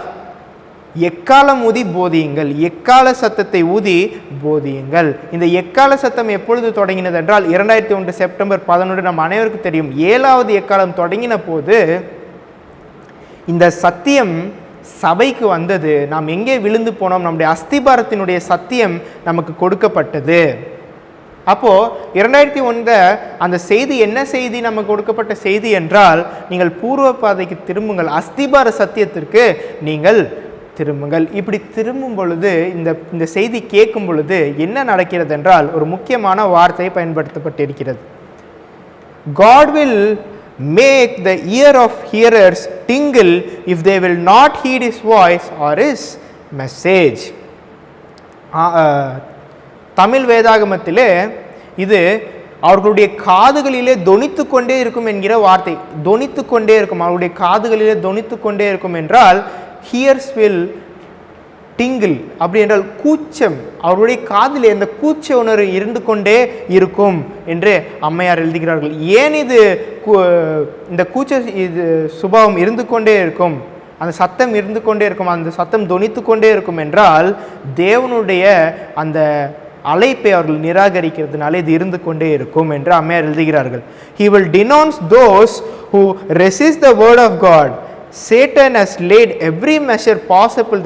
எக்காலம் ஊதி போதியுங்கள், எக்கால சத்தத்தை ஊதி போதியுங்கள். இந்த எக்கால சத்தம் எப்பொழுது தொடங்கினது என்றால் 2001 செப்டம்பர் 11 நம் அனைவருக்கும் தெரியும். 7வது எக்காலம் தொடங்கின போது இந்த சத்தியம் சபைக்கு வந்தது. நாம் எங்கே விழுந்து போனோம்? நம்முடைய அஸ்திபாரத்தினுடைய சத்தியம் நமக்கு கொடுக்கப்பட்டது. அப்போது 2001 அந்த செய்தி என்ன செய்தி நமக்கு கொடுக்கப்பட்ட செய்தி என்றால் நீங்கள் பூர்வ பாதைக்கு திரும்புங்கள், அஸ்திபார சத்தியத்திற்கு நீங்கள் திரும்புங்கள். இப்படி திரும்பும் பொழுது இந்த செய்தி கேட்கும் பொழுது என்ன நடக்கிறது என்றால் ஒரு முக்கியமான வார்த்தை பயன்படுத்தப்பட்டிருக்கிறது. God will make the ear of hearers tingle if they will not heed his voice or his message. Tamil வேதாகமத்திலே இது அவர்களுடைய காதுகளிலே தொனித்து கொண்டே இருக்கும் என்கிற வார்த்தை. தொனித்து கொண்டே இருக்கும், அவருடைய காதுகளிலே தொனித்து கொண்டே இருக்கும் என்றால் ஹியர்ஸ் வில் டிங்கிள். அப்படி என்றால் கூச்சம், அவருடைய காதில் இந்த கூச்ச உணர்வு இருந்து கொண்டே இருக்கும் என்று அம்மையார் எழுதுகிறார்கள். ஏன் இந்த கூச்ச சுபாவம் இருந்து கொண்டே இருக்கும், அந்த சத்தம் இருந்து கொண்டே இருக்கும், அந்த சத்தம் தொனித்து கொண்டே இருக்கும் என்றால் தேவனுடைய அந்த அழைப்பை அவர்கள் நிராகரிக்கிறதுனால இது இருந்து கொண்டே இருக்கும் என்று அம்மையார் எழுதுகிறார்கள். He will denounce those who resist the word of God. Satan has laid every measure possible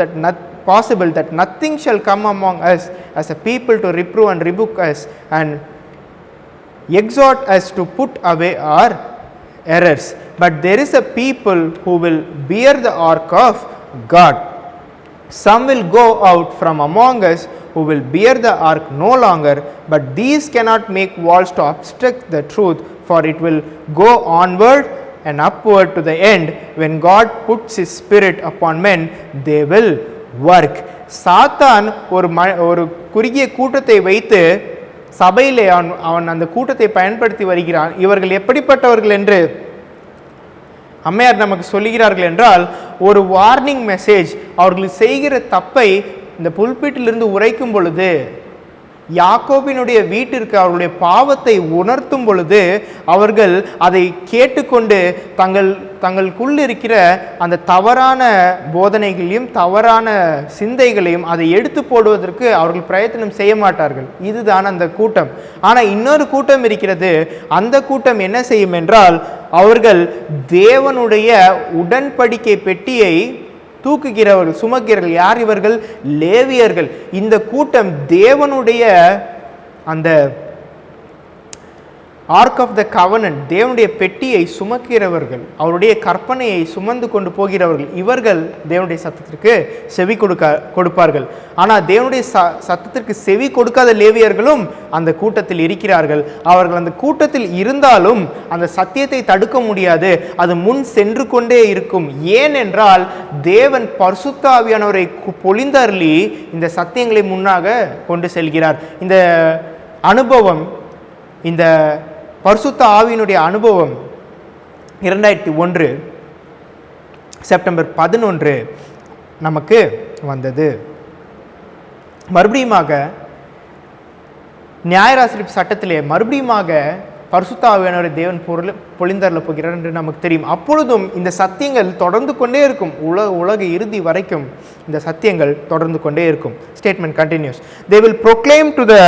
that nothing shall come among us as a people to reprove and rebuke us and exhort us to put away our errors. But there is a people who will bear the ark of God. Some will go out from among us who will bear the ark no longer, but these cannot make walls to obstruct the truth, for it will go onward and upward to the end. When God puts his spirit upon men, they will work. சாத்தான் ஒரு குறுகிய கூட்டத்தை வைத்து சபையிலே அவன் அந்த கூட்டத்தை பயன்படுத்தி வருகிறான். இவர்கள் எப்படிப்பட்டவர்கள் என்று அம்மையார் நமக்கு சொல்லுகிறார்கள் என்றால் ஒரு வார்னிங் மெசேஜ் அவர்கள் செய்கிற தப்பை இந்த புல்பீட்டிலிருந்து உரைக்கும் பொழுது யாக்கோபினுடைய வீட்டிற்கு அவர்களுடைய பாவத்தை உணர்த்தும் பொழுது அவர்கள் அதை கேட்டுக்கொண்டு தங்களுக்குள் இருக்கிற அந்த தவறான போதனைகளையும் தவறான சிந்தைகளையும் அதை எடுத்து போடுவதற்கு அவர்கள் பிரயத்தனம் செய்ய மாட்டார்கள். இதுதான் அந்த கூட்டம். ஆனால் இன்னொரு கூட்டம் இருக்கிறது. அந்த கூட்டம் என்ன செய்யும் என்றால், அவர்கள் தேவனுடைய உடன்படிக்கை பெட்டியை தூக்குகிறவர்கள், சுமக்கிறவர்கள். யார் இவர்கள்? லேவியர்கள். இந்த கூட்டம் தேவனுடைய அந்த ஆர்க் ஆஃப் த கவனன்ட், தேவனுடைய பெட்டியை சுமக்கிறவர்கள், அவருடைய கற்பனையை சுமந்து கொண்டு போகிறவர்கள். இவர்கள் தேவனுடைய சத்தத்திற்கு செவி கொடுப்பார்கள். ஆனால் தேவனுடைய சத்தத்திற்கு செவி கொடுக்காத லேவியர்களும் அந்த கூட்டத்தில் இருக்கிறார்கள். அவர்கள் அந்த கூட்டத்தில் இருந்தாலும் அந்த சத்தியத்தை தடுக்க முடியாது. அது முன் சென்று கொண்டே இருக்கும். ஏனென்றால் தேவன் பரிசுத்த ஆவியானவரை பொழிந்தருளி இந்த சத்தியங்களை முன்னாக கொண்டு செல்கிறார். இந்த அனுபவம், இந்த பரிசுத்த ஆவியினுடைய அனுபவம் 2001 செப்டம்பர் 11 நமக்கு வந்தது. மறுபடியுமாக நியாயராசிரிப்பு சட்டத்திலே மறுபடியுமாக பரிசுத்த ஆவியானவரை தேவன் பொழிந்தருளப் போகிறார் என்று நமக்கு தெரியும். அப்பொழுதும் இந்த சத்தியங்கள் தொடர்ந்து கொண்டே இருக்கும். உலக இறுதி வரைக்கும் இந்த சத்தியங்கள் தொடர்ந்து கொண்டே இருக்கும். Statement continues. They will proclaim to the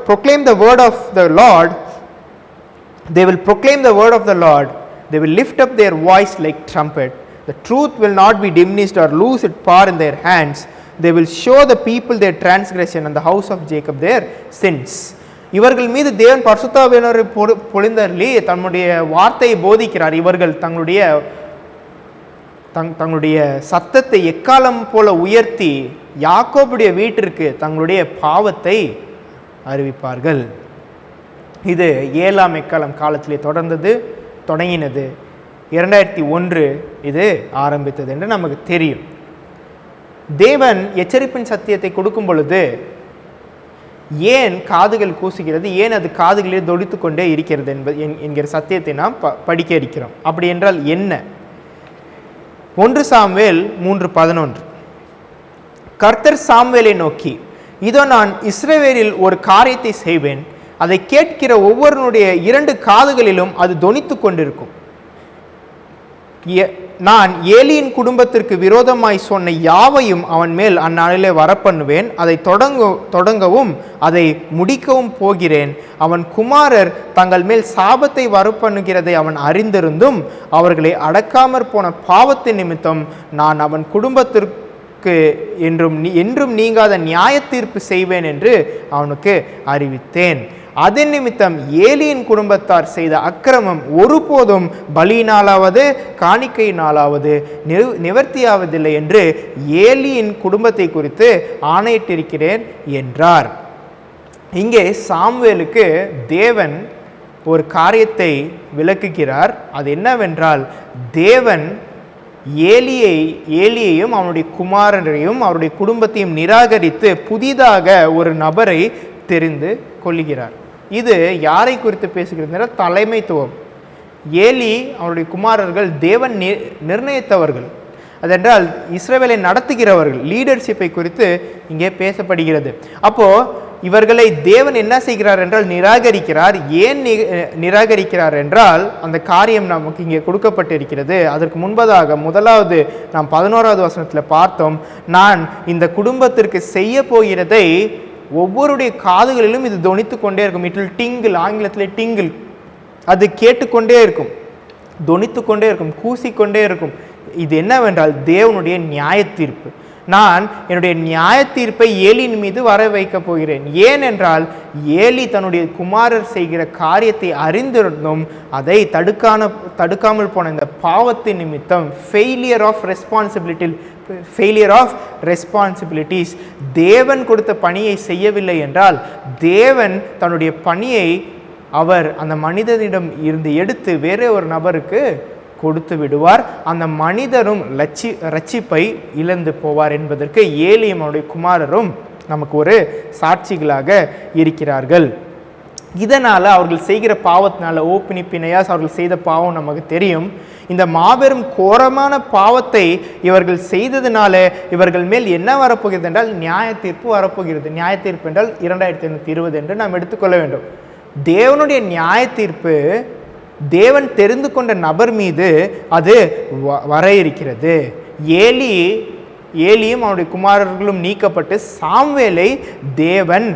proclaim the word of the Lord. They will proclaim the word of the Lord. They will lift up their voice like trumpet. The truth will not be diminished or lose its power in their hands. They will show the people their transgression and the house of Jacob their sins. இவர்கள் மீது தேவன் பரிசுத்த ஆவியானவரை பொழிந்தருளி தன்னுடைய வார்த்தையை போதிக்கிறார். இவர்கள் தங்களுடைய சத்தத்தை எக்காலம் போல உயர்த்தி யாக்கோபுடைய வீட்டிற்கு தங்களுடைய பாவத்தை அறிவிப்பார்கள். இது 7ஆம் எக்காலம் காலத்திலே தொடங்கினது. 2001 இது ஆரம்பித்தது என்று நமக்கு தெரியும். தேவன் எச்சரிப்பின் சத்தியத்தை கொடுக்கும் பொழுது ஏன் காதுகள் கூசுகிறது, ஏன் அது காதுகளிலே தொடித்து கொண்டே இருக்கிறது என்கிற சத்தியத்தை நாம் படிக்க இருக்கிறோம். அப்படி என்றால் என்ன? 1 சாமுவேல் 3:11. கர்த்தர் சாமுவேலை நோக்கி, இதோ நான் இஸ்ரவேலில் ஒரு காரியத்தை செய்வேன், அதை கேட்கிற ஒவ்வொருவனுடைய 2 காதுகளிலும் அது தொனித்து கொண்டிருக்கும். நான் ஏலியின் குடும்பத்திற்கு விரோதமாய் சொன்ன யாவையும் அவன் மேல் அந்நாளிலே வரப்பண்ணுவேன். அதை தொடங்கவும் அதை முடிக்கவும் போகிறேன். அவன் குமாரர் தங்கள் மேல் சாபத்தை வரப்பண்ணுகிறதை அவன் அறிந்திருந்தும் அவர்களை அடக்காமற் போன பாவத்தின் நிமித்தம் நான் அவன் குடும்பத்திற்கு என்றும் நீங்காத நியாய தீர்ப்பு செய்வேன் என்று அவனுக்கு அறிவித்தேன். அதன் நிமித்தம் ஏலியின் குடும்பத்தார் செய்த அக்கிரமம் ஒருபோதும் பலியினாலாவது காணிக்கையினாலாவது நிவர்த்தியாவதில்லை என்று ஏலியின் குடும்பத்தை குறித்து ஆணையிட்டிருக்கிறேன் என்றார். இங்கே சாமுவேலுக்கு தேவன் ஒரு காரியத்தை விளக்குகிறார். அது என்னவென்றால், தேவன் ஏலியையும் அவனுடைய குமாரரையும் அவருடைய குடும்பத்தையும் நிராகரித்து புதிதாக ஒரு நபரை தெரிந்து கொள்ளுகிறார். இது யாரை குறித்து பேசுகிறது? தலைமைத்துவம். ஏலி அவருடைய குமாரர்கள் தேவன் நிர்ணயித்தவர்கள். அதென்றால் இஸ்ரவேலை நடத்துகிறவர்கள், லீடர்ஷிப்பை குறித்து இங்கே பேசப்படுகிறது. அப்போ இவர்களை தேவன் என்ன செய்கிறார் என்றால் நிராகரிக்கிறார். ஏன் நிராகரிக்கிறார் என்றால் அந்த காரியம் நமக்கு இங்கே கொடுக்கப்பட்டிருக்கிறது. அதற்கு முன்பதாக முதலாவது நாம் 11வது வசனத்தில் பார்த்தோம், நான் இந்த குடும்பத்திற்கு செய்ய போகிறதை ஒவ்வொருடைய காதுகளிலும் இது தொனித்து கொண்டே இருக்கும். இட் வில் டிங்கிள், ஆங்கிலத்தில் டிங்கிள். அது கேட்டுக்கொண்டே இருக்கும், தொனித்து கொண்டே இருக்கும், கூசிக்கொண்டே இருக்கும். இது என்னவென்றால் தேவனுடைய நியாய தீர்ப்பு. நான் என்னுடைய நியாய தீர்ப்பை ஏலியின் மீது வர வைக்கப் போகிறேன். ஏனென்றால் ஏலி தன்னுடைய குமாரர் செய்கிற காரியத்தை அறிந்திருந்தும் அதை தடுக்காமல் போன இந்த பாவத்தின் நிமித்தம் ஃபெயிலியர் ஆஃப் ரெஸ்பான்சிபிலிட்டிஸ், தேவன் கொடுத்த பணியை செய்யவில்லை என்றால் தேவன் தன்னுடைய பணியை அவர் அந்த மனிதனிடம் இருந்து எடுத்து வேறே ஒரு நபருக்கு கொடுத்து விடுவார். அந்த மனிதரும் ரட்சிப்பை இழந்து போவார் என்பதற்கு ஏலியும் அவருடைய குமாரரும் நமக்கு ஒரு சாட்சிகளாக இருக்கிறார்கள். இதனால் அவர்கள் செய்கிற பாவத்தினால ஓப்பினி பிணையாஸ் அவர்கள் செய்த பாவம் நமக்கு தெரியும். இந்த மாபெரும் கோரமான பாவத்தை இவர்கள் செய்ததுனால இவர்கள் மேல் என்ன வரப்போகிறது என்றால் நியாய தீர்ப்பு வரப்போகிறது. நியாய தீர்ப்பு என்றால் 2520 என்று நாம் எடுத்துக்கொள்ள வேண்டும். தேவனுடைய நியாய தீர்ப்பு தேவன் தெரிந்து கொண்ட நபர் மீது அது வர இருக்கிறது. ஏலியும் அவனுடைய குமாரர்களும் நீக்கப்பட்டு சாமுவேலை தேவன்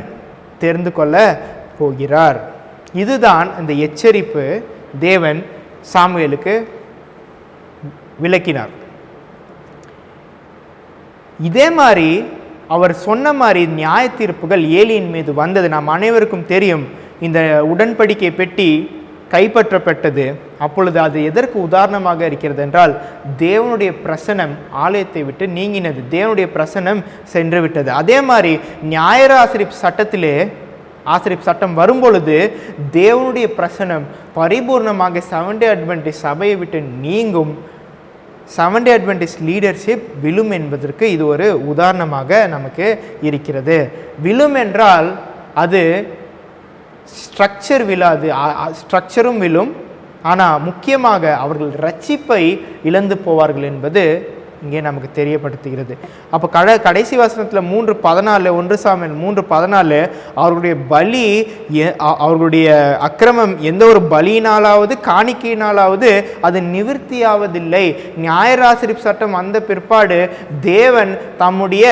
தெரிந்து கொள்ள போகிறார். இதுதான் இந்த எச்சரிப்பு தேவன் சாமுவேலுக்கு விளக்கினார். இதே மாதிரி அவர் சொன்ன மாதிரி நியாய தீர்ப்புகள் ஏலியின் மீது வந்தது நாம் அனைவருக்கும் தெரியும். இந்த உடன்படிக்கை பெட்டி கைப்பற்றப்பட்டது. அப்பொழுது அது எதற்கு உதாரணமாக இருக்கிறது என்றால் தேவனுடைய பிரசனம் ஆலயத்தை விட்டு நீங்கினது, தேவனுடைய பிரசனம் சென்று விட்டது. அதே மாதிரி ஞாயிறு ஆசிரிப் சட்டம் வரும்பொழுது தேவனுடைய பிரசனம் பரிபூர்ணமாக செவன்த் டே அட்வென்டிஸ்ட் சபையை விட்டு நீங்கும், செவன்த் டே அட்வென்டிஸ்ட் லீடர்ஷிப் விழும் என்பதற்கு இது ஒரு உதாரணமாக நமக்கு இருக்கிறது. விழும் என்றால் அது ஸ்ட்ரக்சர் விழாது, ஸ்ட்ரக்சரும் விழும். ஆனால் முக்கியமாக அவர்கள் ரட்சிப்பை இழந்து போவார்கள் என்பது இங்கே நமக்கு தெரியப்படுத்துகிறது. அப்போ கடைசி வசனத்தில் 3:14 1 சாமுவேல் 3:14 அவர்களுடைய பலி, அவர்களுடைய அக்கிரமம் எந்த ஒரு பலியினாலாவது காணிக்கையினாலாவது அது நிவர்த்தியாவதில்லை. ஞாயிறாசிரிப்பு சட்டம் வந்த பிற்பாடு தேவன் தம்முடைய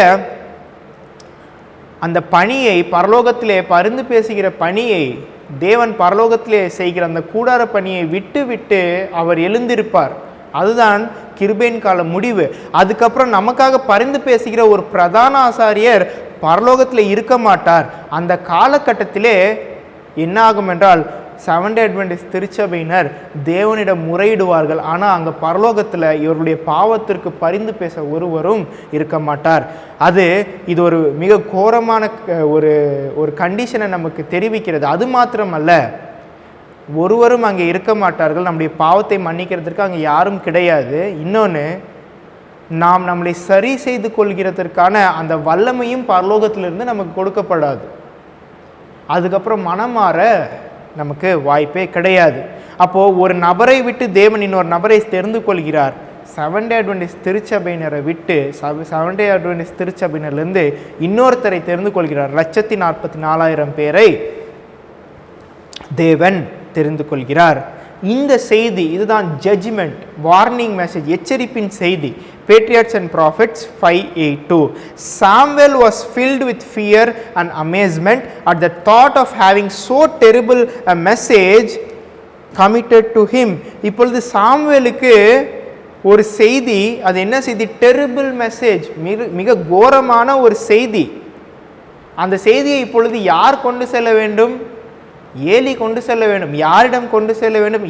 அந்த பணியை, பரலோகத்திலே பரிந்து பேசுகிற பணியை, தேவன் பரலோகத்திலே செய்கிற அந்த கூடார பணியை விட்டு அவர் எழுந்திருப்பார். அதுதான் கிருபையின் கால முடிவு. அதுக்கப்புறம் நமக்காக பரிந்து பேசுகிற ஒரு பிரதான ஆசாரியர் பரலோகத்தில் இருக்க மாட்டார். அந்த காலகட்டத்திலே என்ன ஆகும் என்றால் செவன்த் டே அட்வென்டிஸ்ட் திருச்சபையினர் தேவனிடம் முறையிடுவார்கள். ஆனால் அங்கே பரலோகத்தில் இவருடைய பாவத்திற்கு பரிந்து பேச ஒருவரும் இருக்க மாட்டார். இது ஒரு மிக கோரமான ஒரு கண்டிஷனை நமக்கு தெரிவிக்கிறது. அது மாத்திரமல்ல, ஒருவரும் அங்கே இருக்க மாட்டார்கள். நம்முடைய பாவத்தை மன்னிக்கிறதுக்கு அங்கே யாரும் கிடையாது. இன்னொன்று, நாம் நம்மளை சரி செய்து கொள்கிறதற்கான அந்த வல்லமையும் பரலோகத்திலிருந்து நமக்கு கொடுக்கப்படாது. அதுக்கப்புறம் மனமாற நமக்கு வாய்ப்பே கிடையாது. அப்போது ஒரு நபரை விட்டு தேவன் இன்னொரு நபரை தெரிந்து கொள்கிறார். செவன்த் டே அட்வென்டிஸ்ட் திருச்சபையினரை விட்டு செவன்த் டே அட்வென்டிஸ்ட் திருச்சபையினர்லேருந்து இன்னொருத்தரை தெரிந்து கொள்கிறார். 144,000 பேரை தேவன் தெரிந்து கொள்கிறார். இந்த செய்தி, இதுதான் ஜட்ஜ்மெண்ட், வார்னிங் மெசேஜ், எச்சரிப்பின் செய்தி. Patriarchs and Prophets 5:8-2. Samuel was filled with fear and amazement at the thought of having so terrible a message committed to him. இப்பொழுது சாமுவேலுக்கு ஒரு செய்தி, அது என்ன செய்தி? டெரிபிள் மெசேஜ், மிக கோரமான ஒரு செய்தி. அந்த செய்தியை இப்பொழுது யார் கொண்டு செல்ல வேண்டும்? ஏலி கொண்டு செல்ல வேண்டும். யாரிடம் கொண்டு செல்ல வேண்டும்?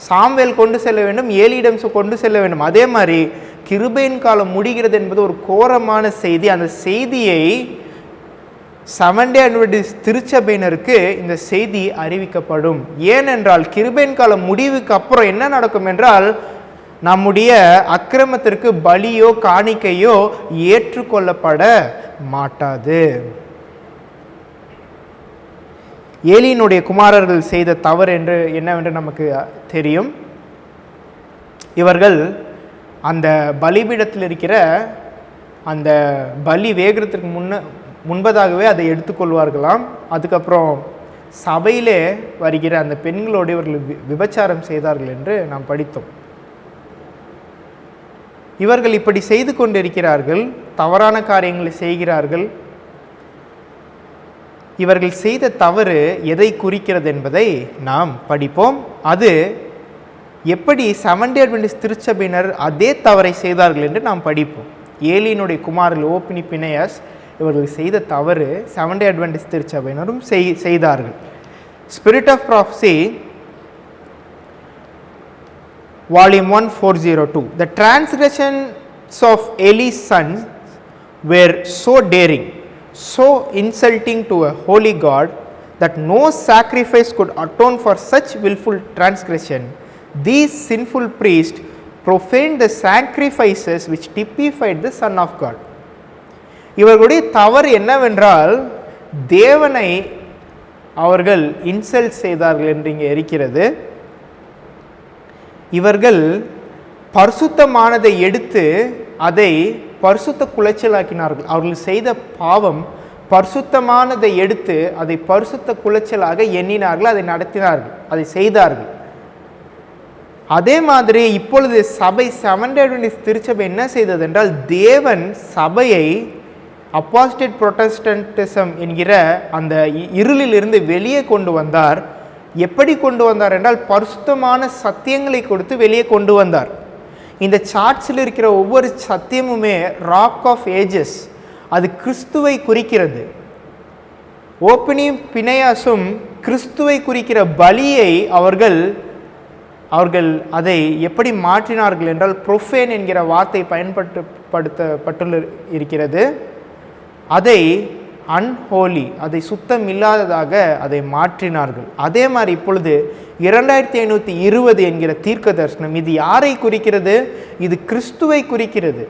சாமுவேல் கொண்டு செல்ல வேண்டும், ஏலியிடம் கொண்டு செல்ல வேண்டும். அதே மாதிரி கிருபையின் காலம் முடிகிறது என்பது ஒரு கோரமான செய்தி. அந்த செய்தியை செவன்த் டே அட்வென்டிஸ்ட் திருச்சபையினருக்கு இந்த செய்தி அறிவிக்கப்படும். ஏனென்றால் கிருபையின் காலம் முடிவுக்கு அப்புறம் என்ன நடக்கும் என்றால், நம்முடைய அக்கிரமத்திற்கு பலியோ காணிக்கையோ ஏற்றுக்கொள்ளப்பட மாட்டாது. ஏலியினுடைய குமாரர்கள் செய்த தவறு என்னவென்று நமக்கு தெரியும். இவர்கள் அந்த பலிபீடத்தில் இருக்கிற அந்த பலி வேகிறதுக்கு முன்பதாகவே அதை எடுத்துக்கொள்வார்களாம். அதுக்கப்புறம் சபையிலே வருகிற அந்த பெண்களோடு இவர்கள் விபச்சாரம் செய்தார்கள் என்று நாம் படித்தோம். இவர்கள் இப்படி செய்து கொண்டிருக்கிறார்கள், தவறான காரியங்களை செய்கிறார்கள். இவர்கள் செய்த தவறு எதை குறிக்கிறது என்பதை நாம் படிப்போம். அது எப்படி செவன்த் டே அட்வென்டிஸ்ட் திருச்சபையினர் அதே தவறை செய்தார்கள் என்று நாம் படிப்போம். ஏலியினுடைய குமாரர்கள் ஓப்னி பினேயாஸ் இவர்கள் செய்த தவறு செவன்த் டே அட்வென்டிஸ்ட் திருச்சபையினரும் செய்தார்கள். Spirit of prophecy Volume 1 402. The transgressions of Eli's sons were so daring, so insulting to a holy God, that no sacrifice could atone for such willful transgression. These sinful priests profaned the sacrifices which typified the Son of God. இவர்களுடைய தவறு என்னவென்றால், தேவனை அவர்கள் இன்சல்ட் செய்தார்கள் என்று இங்கே இருக்கிறது. இவர்கள் பரிசுத்தமானதை எடுத்து அதை பரிசுத்த குலைச்சலாக்கினார்கள். அவர்கள் செய்த பாவம் பரிசுத்தமானதை எடுத்து அதை பரிசுத்த குலைச்சலாக எண்ணினார்கள், அதை நடத்தினார்கள், அதை செய்தார்கள். அதே மாதிரி இப்பொழுது சபை செவன்த்-டே அட்வென்டிஸ்ட் திருச்சபை என்ன செய்தது என்றால், தேவன் சபையை அப்பாஸ்டேட் புரோட்டஸ்டன்டிசம் என்கிற அந்த இருளிலிருந்து வெளியே கொண்டு வந்தார். எப்படி கொண்டு வந்தார் என்றால், பரிசுத்தமான சத்தியங்களை கொடுத்து வெளியே கொண்டு வந்தார். இந்த சார்ட்ஸில் இருக்கிற ஒவ்வொரு சத்தியமுமே ராக் ஆஃப் ஏஜஸ், அது கிறிஸ்துவை குறிக்கிறது. ஓப்பனியும் பிணையாசும் கிறிஸ்துவை குறிக்கிற பலியை அவர்கள் அதை எப்படி மாற்றினார்கள் என்றால், ப்ரொஃபேன் என்கிற வார்த்தை பயன்படுத்தப்பட்டுள்ள இருக்கிறது. அதை அன்ஹோலி, அதை சுத்தம் இல்லாததாக அதை மாற்றினார்கள். அதே மாதிரி இப்பொழுது 2520 என்கிற தீர்க்க தரிசனம், இது யாரை குறிக்கிறது? இது கிறிஸ்துவை குறிக்கிறது.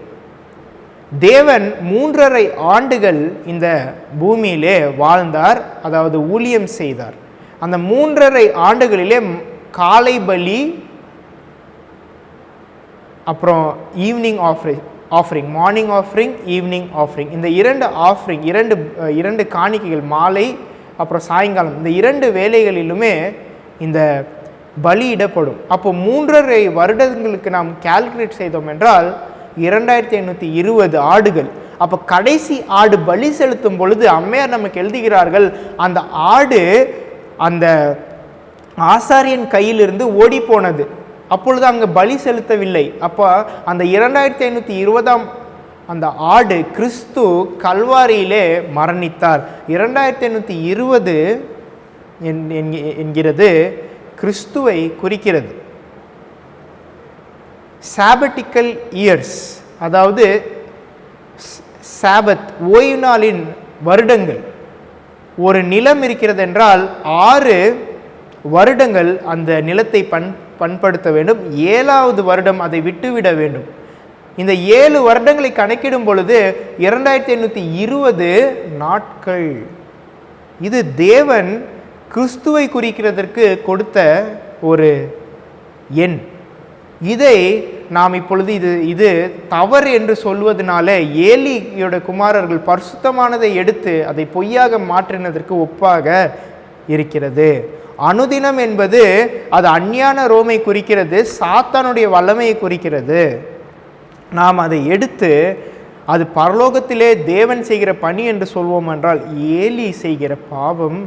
தேவன் 3.5 ஆண்டுகள் இந்த பூமியிலே வாழ்ந்தார், அதாவது ஊழியம் செய்தார். அந்த 3.5 ஆண்டுகளிலே காலை பலி, அப்புறம் evening offering, morning offering, evening offering, இந்த 2 ஆஃபரிங், இரண்டு காணிக்கைகள், மாலை அப்புறம் சாயங்காலம், இந்த 2 வேளைகளிலுமே இந்த பலியிடப்படும். அப்போ 3.5 வருடங்களுக்கு நாம் கால்குலேட் செய்தோம் என்றால் 2520 ஆடுகள். அப்போ கடைசி ஆடு பலி செலுத்தும் பொழுது அம்மையார் நமக்கு எழுதுகிறார்கள், அந்த ஆடு அந்த ஆசாரியன் கையிலிருந்து ஓடி போனது. அப்பொழுது அங்கே பலி செலுத்தவில்லை. அப்போ அந்த 2520 அந்த ஆடு கிறிஸ்து கல்வாரியிலே மரணித்தார். 2520 என்கிறது கிறிஸ்துவை குறிக்கிறது. சாபட்டிக்கல் இயர்ஸ், அதாவது சாபத், ஓய்வு நாளின் வருடங்கள். ஒரு நிலம் இருக்கிறது என்றால் 6 வருடங்கள் அந்த நிலத்தை பண்படுத்த வேண்டும். 7வது வருடம் அதை விட்டுவிட வேண்டும். இந்த 7 வருடங்களை கணக்கிடும் பொழுது 2520 நாட்கள். இது தேவன் கிறிஸ்துவை குறிக்கிறதற்கு கொடுத்த ஒரு எண். இதை நாம் இப்பொழுது இது தவறு என்று சொல்வதனால ஏலியோட குமாரர்கள் பரிசுத்தமானதை எடுத்து அதை பொய்யாக மாற்றினதற்கு ஒப்பாக இருக்கிறது. அனுதினம் என்பது அது அஞ்ஞான ரோமை குறிக்கிறது, சாத்தானுடைய வல்லமையை குறிக்கிறது. நாம் அதை எடுத்து அது பரலோகத்திலே தேவன் செய்கிற பணி என்று சொல்வோம் என்றால், ஏலி செய்கிற பாவம்,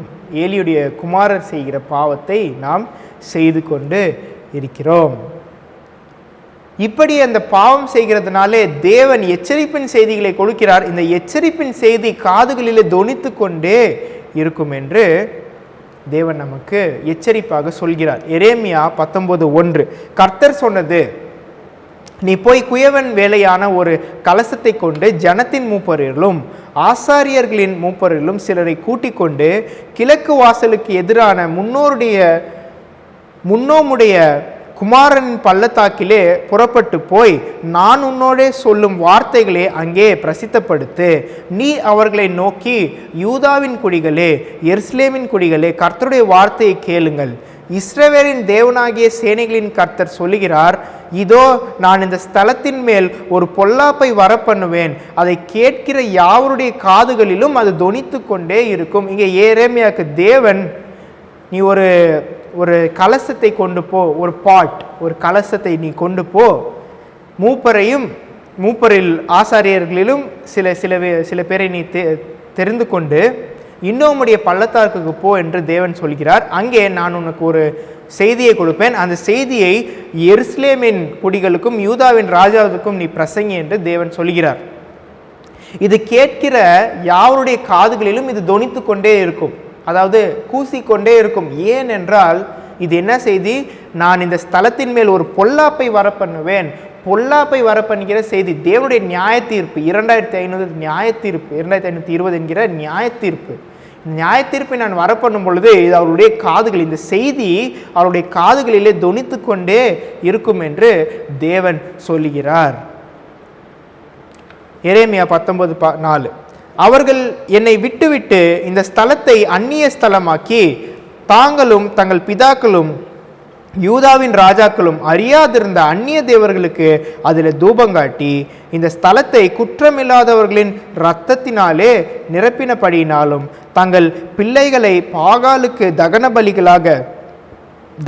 ஏலியுடைய குமாரர் செய்கிற பாவத்தை நாம் செய்து கொண்டு இருக்கிறோம். இப்படி அந்த பாவம் செய்கிறதுனாலே தேவன் எச்சரிப்பின் செய்திகளை கொடுக்கிறார். இந்த எச்சரிப்பின் செய்தி காதுகளிலே தொனித்து கொண்டே இருக்கும் என்று தேவன் நமக்கு எச்சரிப்பாக சொல்கிறார். எரேமியா 19:1, கர்த்தர் சொன்னது, நீ போய் குயவன் வேலையான ஒரு கலசத்தை கொண்டு ஜனத்தின் மூப்பரிலும் ஆசாரியர்களின் மூப்பரிலும் சிலரை கூட்டிக் கொண்டு கிழக்கு வாசலுக்கு எதிரான முன்னோமுடைய குமாரனின் பள்ளத்தாக்கிலே புறப்பட்டு போய் நான் உன்னோடே சொல்லும் வார்த்தைகளே அங்கே பிரசித்தப்படுத்து. நீ அவர்களை நோக்கி, யூதாவின் குடிகளே, எருசலேமின் குடிகளே, கர்த்தருடைய வார்த்தையை கேளுங்கள். இஸ்ரவேலின் தேவனாகிய சேனைகளின் கர்த்தர் சொல்லுகிறார், இதோ நான் இந்த ஸ்தலத்தின் மேல் ஒரு பொல்லாப்பை வரப்பண்ணுவேன், அதை கேட்கிற யாவருடைய காதுகளிலும் அது தொனித்து கொண்டே இருக்கும். இங்கே எரேமியாவுக்கு தேவன், நீ ஒரு கலசத்தை கொண்டு போ, ஒரு பாட், ஒரு கலசத்தை நீ கொண்டு போ, மூப்பரில் ஆசாரியர்களிலும் சில பேரை நீ தெரிந்து கொண்டு இன்னுமுடைய பள்ளத்தாக்குக்கு போ என்று தேவன் சொல்கிறார். அங்கே நான் உனக்கு ஒரு செய்தியை கொடுப்பேன், அந்த செய்தியை எருசலேமின் குடிகளுக்கும் யூதாவின் ராஜாவுக்கும் நீ பிரசங்கி என்று தேவன் சொல்கிறார். இது கேட்கிற யாருடைய காதுகளிலும் இது தொனித்து கொண்டே இருக்கும், அதாவது கூசிக்கொண்டே இருக்கும். ஏன் என்றால் இது என்ன செய்தி? நான் இந்த ஸ்தலத்தின் மேல் ஒரு பொல்லாப்பை வரப்பண்ணுவேன். பொல்லாப்பை வரப்பண்ணுகிற செய்தி தேவனுடைய நியாய தீர்ப்பு. 2500 நியாய தீர்ப்பு, 2520 என்கிற நியாய தீர்ப்பு. நியாய தீர்ப்பை நான் வரப்பண்ணும் பொழுது இது அவருடைய காதுகள், இந்த செய்தி அவருடைய காதுகளிலே தொனித்து கொண்டே இருக்கும் என்று தேவன் சொல்லுகிறார். எரேமியா 19:4, அவர்கள் என்னை விட்டுவிட்டு இந்த ஸ்தலத்தை அந்நிய ஸ்தலமாக்கி தாங்களும் தங்கள் பிதாக்களும் யூதாவின் ராஜாக்களும் அறியாதிருந்த அந்நிய தேவர்களுக்கு அதில் தூபங்காட்டி இந்த ஸ்தலத்தை குற்றமில்லாதவர்களின் இரத்தத்தினாலே நிரப்பினபடியினாலும் தங்கள் பிள்ளைகளை பாகாலுக்கு தகன பலிகளாக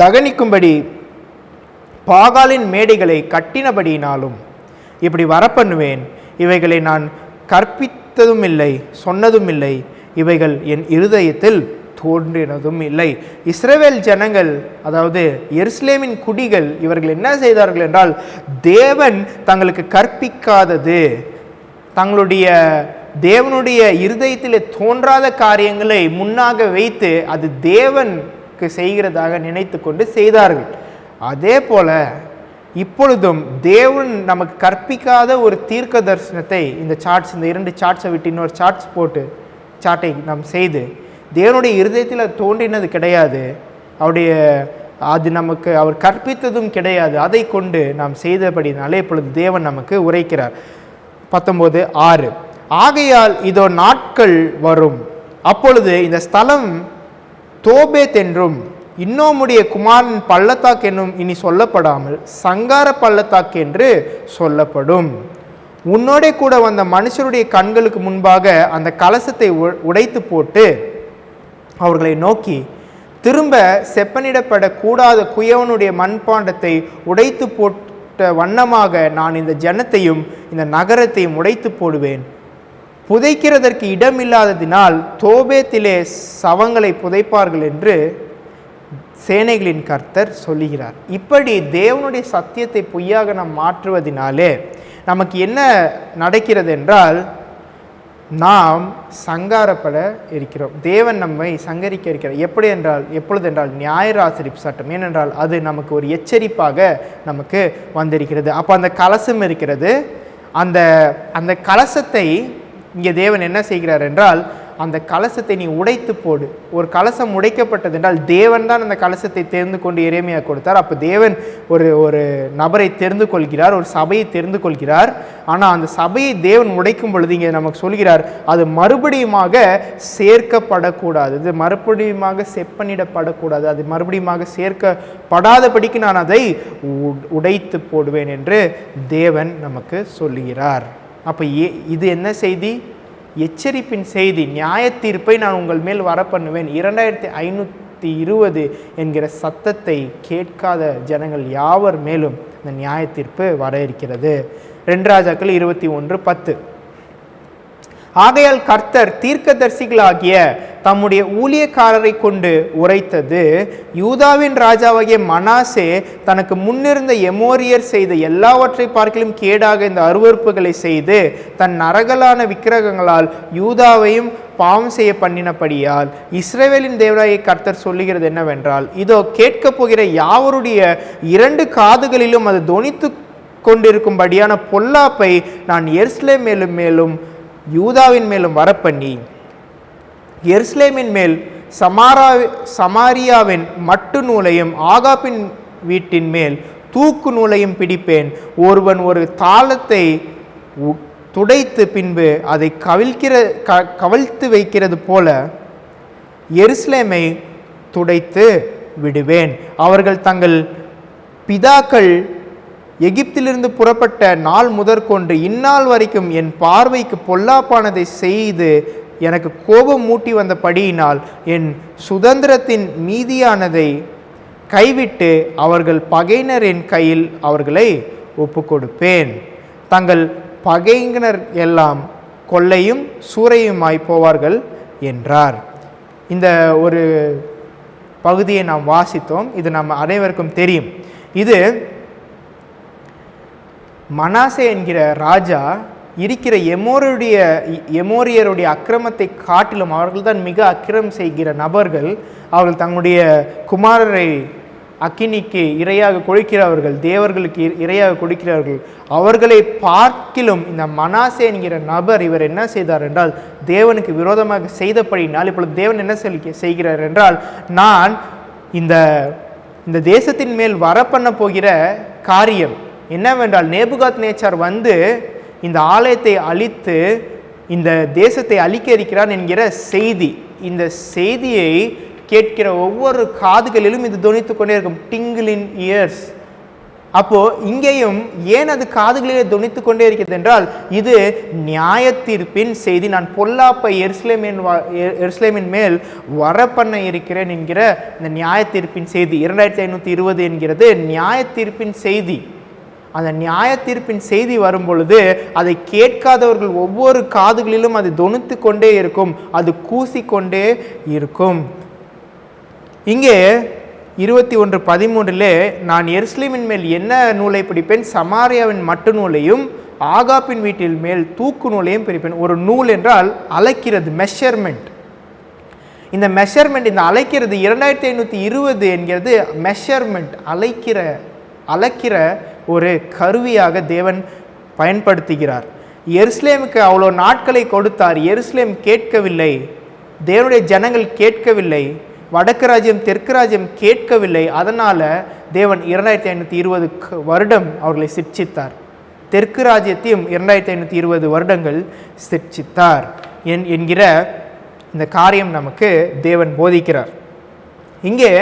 தகனிக்கும்படி பாகாலின் மேடைகளை கட்டினபடியினாலும் இப்படி வரப்பண்ணுவேன். இவைகளை நான் கற்பித்ததும் இல்லை, சொன்னதும் இல்லை. இவைகள் என் இருதயத்தில் தோன்றினதும் இல்லை. இஸ்ரவேல் ஜனங்கள், அதாவது எருசலேமின் குடிகள், இவர்கள் என்ன செய்தார்கள் என்றால், தேவன் தங்களுக்கு கற்பிக்காதது, தங்களுடைய தேவனுடைய இருதயத்தில் தோன்றாத காரியங்களை முன்னாக வைத்து அது தேவனுக்கு செய்கிறதாக நினைத்து கொண்டு செய்தார்கள். அதே போல இப்பொழுதும் தேவன் நமக்கு கற்பிக்காத ஒரு தீர்க்க தரிசனத்தை இந்த சார்ட்ஸ், இந்த 2 சார்ட்ஸை விட்டு இன்னொரு சார்ட்டை நாம் செய்து தேவனுடைய இருதயத்தில் தோன்றினது கிடையாது, அது நமக்கு அவர் கற்பித்ததும் கிடையாது, அதை கொண்டு நாம் செய்தபடினாலே இப்பொழுது தேவன் நமக்கு உரைக்கிறார். 19:6 ஆகையால் இதோ நாட்கள் வரும், அப்பொழுது இந்த ஸ்தலம் தோபேத் என்றும் இன்னோமுடைய குமாரன் பள்ளத்தாக்கு என்னும் இனி சொல்லப்படாமல் சங்கார பள்ளத்தாக்கு என்று சொல்லப்படும். உன்னோட கூட வந்த மனுஷருடைய கண்களுக்கு முன்பாக அந்த கலசத்தை உடைத்து போட்டு அவர்களை நோக்கி, திரும்ப செப்பனிடப்படக்கூடாத குயவனுடைய மண்பாண்டத்தை உடைத்து போட்ட வண்ணமாக நான் இந்த ஜனத்தையும் இந்த நகரத்தையும் உடைத்து போடுவேன். புதைக்கிறதற்கு இடமில்லாததினால் தோபேத்திலே சவங்களை புதைப்பார்கள் என்று சேனைகளின் கர்த்தர் சொல்லுகிறார். இப்படி தேவனுடைய சத்தியத்தை பொய்யாக நாம் மாற்றுவதினாலே நமக்கு என்ன நடக்கிறது என்றால், நாம் சங்காரப்பட இருக்கிறோம். தேவன் நம்மை சங்கரிக்க இருக்கிறார். எப்பொழுது என்றால் நியாயராசரிப்பு சட்டம். ஏனென்றால் அது நமக்கு ஒரு எச்சரிப்பாக நமக்கு வந்திருக்கிறது. அப்போ அந்த கலசம் இருக்கிறது. அந்த கலசத்தை இங்கே தேவன் என்ன செய்கிறார் என்றால், அந்த கலசத்தை நீ உடைத்து போடு. ஒரு கலசம் உடைக்கப்பட்டது என்றால் தேவன் தான் அந்த கலசத்தை தெரிந்து கொண்டு எரேமியா கொடுத்தார். அப்போ தேவன் ஒரு நபரை தெரிந்து கொள்கிறார், ஒரு சபையை தெரிந்து கொள்கிறார். ஆனால் அந்த சபையை தேவன் உடைக்கும் பொழுது இங்கே நமக்கு சொல்கிறார், அது மறுபடியுமாக சேர்க்கப்படக்கூடாது, அது மறுபடியுமாக செப்பனிடப்படக்கூடாது, அது மறுபடியுமாக சேர்க்கப்படாதபடிக்கு நான் அதை உடைத்து போடுவேன் என்று தேவன் நமக்கு சொல்லுகிறார். அப்போ இது என்ன செய்தி? எச்சரிப்பின் செய்தி. நியாய தீர்ப்பை நான் உங்கள் மேல் வரப்பண்ணுவேன். 2520 என்கிற சத்தத்தை கேட்காத ஜனங்கள் யாவர் மேலும் இந்த நியாய தீர்ப்பு வர இருக்கிறது. 2 ராஜாக்கள் 21:10 ஆகையால் கர்த்தர் தீர்க்கதரிசிகளாகிய தம்முடைய ஊழியக்காரரை கொண்டு உரைத்தது, யூதாவின் ராஜாவாகிய மனாசே தனக்கு முன்னிருந்த எமோரியர் செய்த எல்லாவற்றை பார்க்கிலும் கேடாக இந்த அருவருப்புகளை செய்து தன் நரகலான விக்கிரகங்களால் யூதாவையும் பாவம் செய்ய பண்ணினபடியால் இஸ்ரவேலின் தேவனாகிய கர்த்தர் சொல்லுகிறது என்னவென்றால், இதோ கேட்க போகிற யாவருடைய 2 காதுகளிலும் அது தொனித்து கொண்டிருக்கும்படியான பொல்லாப்பை நான் எருசலேம் மேலும் யூதாவின் மேலும் வரப்பண்ணி எருசலேமின் மேல் சமாரியாவின் மட்டு நூலையும் ஆகாப்பின் வீட்டின் மேல் தூக்கு நூலையும் பிடிப்பேன். ஒருவன் ஒரு தாளத்தை துடைத்து பின்பு அதை கவிழ்த்து வைக்கிறது போல எருசலேமை துடைத்து விடுவேன். அவர்கள் தங்கள் பிதாக்கள் எகிப்திலிருந்து புறப்பட்ட நாள் முதற்கொண்டு இந்நாள் வரைக்கும் என் பார்வைக்கு பொல்லாப்பானதை செய்து எனக்கு கோபம் மூட்டி வந்தபடியினால் என் சுதந்திரத்தின் மீதியானதை கைவிட்டு அவர்கள் பகையினரின் கையில் அவர்களை ஒப்பு கொடுப்பேன். தங்கள் பகையினர் எல்லாம் கொள்ளையும் சூறையுமாய் போவார்கள் என்றார். இந்த ஒரு பகுதியை நாம் வாசித்தோம். இது நம்ம அனைவருக்கும் தெரியும். இது மனாசே என்கிற ராஜா இருக்கிற எமோரியருடைய அக்கிரமத்தை காட்டிலும் அவர்கள் தான் மிக அக்கிரம் செய்கிற நபர்கள். அவர்கள் தங்களுடைய குமாரரை அக்கினிக்கு இரையாக கொடுக்கிறவர்கள், தேவர்களுக்கு இரையாக கொடுக்கிறவர்கள். அவர்களை பார்க்கிலும் இந்த மனாசே என்கிற நபர் இவர் என்ன செய்தார் என்றால், தேவனுக்கு விரோதமாக செய்தபடினால் இப்பொழுது தேவன் என்ன செய்கிறார் என்றால், நான் இந்த தேசத்தின் மேல் வரப்பண்ண போகிற காரியம் என்னவென்றால், நேபுகாத் நேச்சார் வந்து இந்த ஆலயத்தை அழித்து இந்த தேசத்தை அழிக்க இருக்கிறான் என்கிற செய்தி. இந்த செய்தியை கேட்கிற ஒவ்வொரு காதுகளிலும் இது தொனித்து கொண்டே இருக்கும். டிங்கிள் இன் இயர்ஸ். அப்போ இங்கேயும் ஏன் அது காதுகளிலே தொனித்து கொண்டே இருக்கிறது என்றால், இது நியாய தீர்ப்பின் செய்தி. நான் பொல்லாப்பை எருசலேமின் மேல் வர பண்ண இருக்கிறேன் என்கிற இந்த நியாய தீர்ப்பின் செய்தி. 2520 என்கிறது நியாய தீர்ப்பின் செய்தி. அந்த நியாய தீர்ப்பின் செய்தி வரும் பொழுது அதை கேட்காதவர்கள் ஒவ்வொரு காதுகளிலும் அது தொனித்து கொண்டே இருக்கும், அது கூசிக்கொண்டே இருக்கும். இங்கே 21:13 நான் எருசலேமின் மேல் என்ன நூலை பிடிப்பேன், சமாரியாவின் மட்டு நூலையும் ஆகாப்பின் வீட்டில் மேல் தூக்கு நூலையும் பிடிப்பேன். ஒரு நூல் என்றால் அழைக்கிறது, மெஷர்மெண்ட். இந்த மெஷர்மெண்ட், இந்த அழைக்கிறது 2520 என்கிறது மெஷர்மெண்ட், அழைக்கிற ஒரு கருவியாக தேவன் பயன்படுத்துகிறார். எருசலேமுக்கு அவ்வளோ நாட்களை கொடுத்தார். எருசலேம் கேட்கவில்லை, தேவனுடைய ஜனங்கள் கேட்கவில்லை, வடக்கு ராஜ்யம் தெற்கு ராஜ்யம் கேட்கவில்லை. அதனால் தேவன் 2520 வருடம் அவர்களை சிட்சித்தார். தெற்கு ராஜ்யத்தையும் 2520 வருடங்கள் சிட்சித்தார் என்கிற இந்த காரியம் நமக்கு தேவன் போதிக்கிறார். இங்கே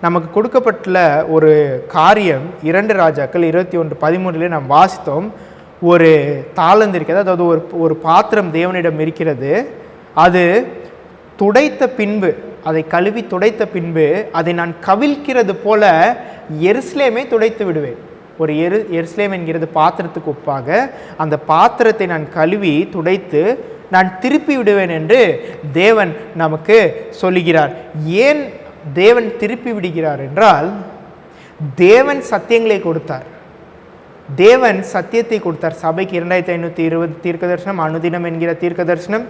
நமக்கு கொடுக்கப்பட்டுள்ள ஒரு காரியம் 2 ராஜாக்கள் 21:13 நாம் வாசித்தோம். ஒரு தாளந்து இருக்கிறது, அதாவது ஒரு பாத்திரம் தேவனிடம் இருக்கிறது. அது துடைத்த பின்பு, அதை கழுவி துடைத்த பின்பு அதை நான் கவிழ்க்கிறது போல எருசலேமை துடைத்து விடுவேன். ஒரு எருசலேம் என்கிறது பாத்திரத்துக்கு ஒப்பாக அந்த பாத்திரத்தை நான் கழுவி துடைத்து நான் திருப்பி விடுவேன் என்று தேவன் நமக்கு சொல்லுகிறார். ஏன் தேவன் திருப்பி விடுகிறார் என்றால், தேவன் சத்தியங்களை கொடுத்தார். தேவன் சத்தியத்தை கொடுத்தார் சபைக்கு. 2520 தீர்க்க தரிசனம், அனுதினம் என்கிற தீர்க்க தரிசனம்,